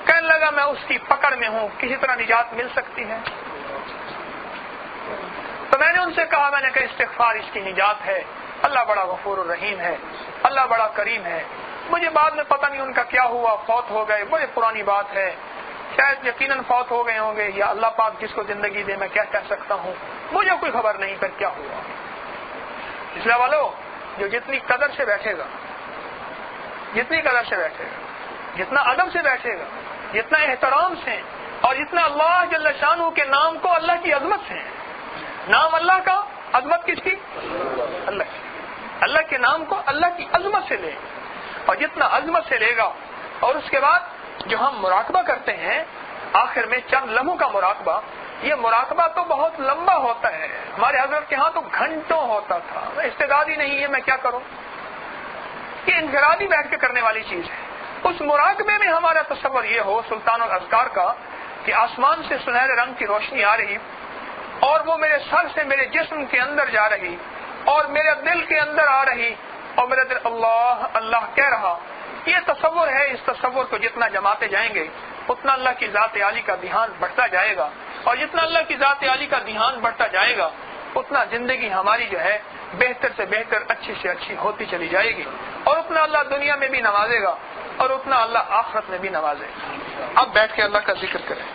S1: کہنے لگا میں اس کی پکڑ میں ہوں, کسی طرح نجات مل سکتی ہے؟ تو میں نے ان سے کہا, میں نے کہا استغفار اس کی نجات ہے, اللہ بڑا غفور الرحیم ہے, اللہ بڑا کریم ہے. مجھے بعد میں پتہ نہیں ان کا کیا ہوا, فوت ہو گئے, بڑی پرانی بات ہے, شاید یقیناً فوت ہو گئے ہوں گے, یا اللہ پاک جس کو زندگی دے میں کیا کہہ سکتا ہوں, مجھے کوئی خبر نہیں پھر کیا ہوا. اس لیے والو جو جتنی قدر سے بیٹھے گا, جتنی قدر سے بیٹھے گا, جتنا ادب سے بیٹھے گا, جتنا احترام سے, اور جتنا اللہ جل شانہ کے نام کو اللہ کی عظمت سے, نام اللہ کا, عظمت کس کی؟ اللہ کی. اللہ کے نام کو اللہ کی عظمت سے لے, اور جتنا عظمت سے لے گا. اور اس کے بعد جو ہم مراقبہ کرتے ہیں آخر میں چند لمحوں کا مراقبہ, یہ مراقبہ تو بہت لمبا ہوتا ہے. ہمارے حضرت کے ہاں تو گھنٹوں ہوتا تھا. استعداد ہی نہیں ہے, میں کیا کروں. یہ انفرادی بیٹھ کے کرنے والی چیز ہے. اس مراقبے میں ہمارا تصور یہ ہو سلطان الاذکار کا کہ آسمان سے سنہرے رنگ کی روشنی آ رہی, اور وہ میرے سر سے میرے جسم کے اندر جا رہی, اور میرے دل کے اندر آ رہی, اور میرا دل اللہ اللہ کہہ رہا. یہ تصور ہے. اس تصور کو جتنا جماتے جائیں گے اتنا اللہ کی ذات عالی کا دھیان بڑھتا جائے گا, اور جتنا اللہ کی ذات عالی کا دھیان بڑھتا جائے گا اتنا زندگی ہماری جو ہے بہتر سے بہتر, اچھی سے اچھی ہوتی چلی جائے گی, اور اتنا اللہ دنیا میں بھی نوازے گا, اور اتنا اللہ آخرت میں بھی نوازے گا. اب بیٹھ کے اللہ کا ذکر کریں.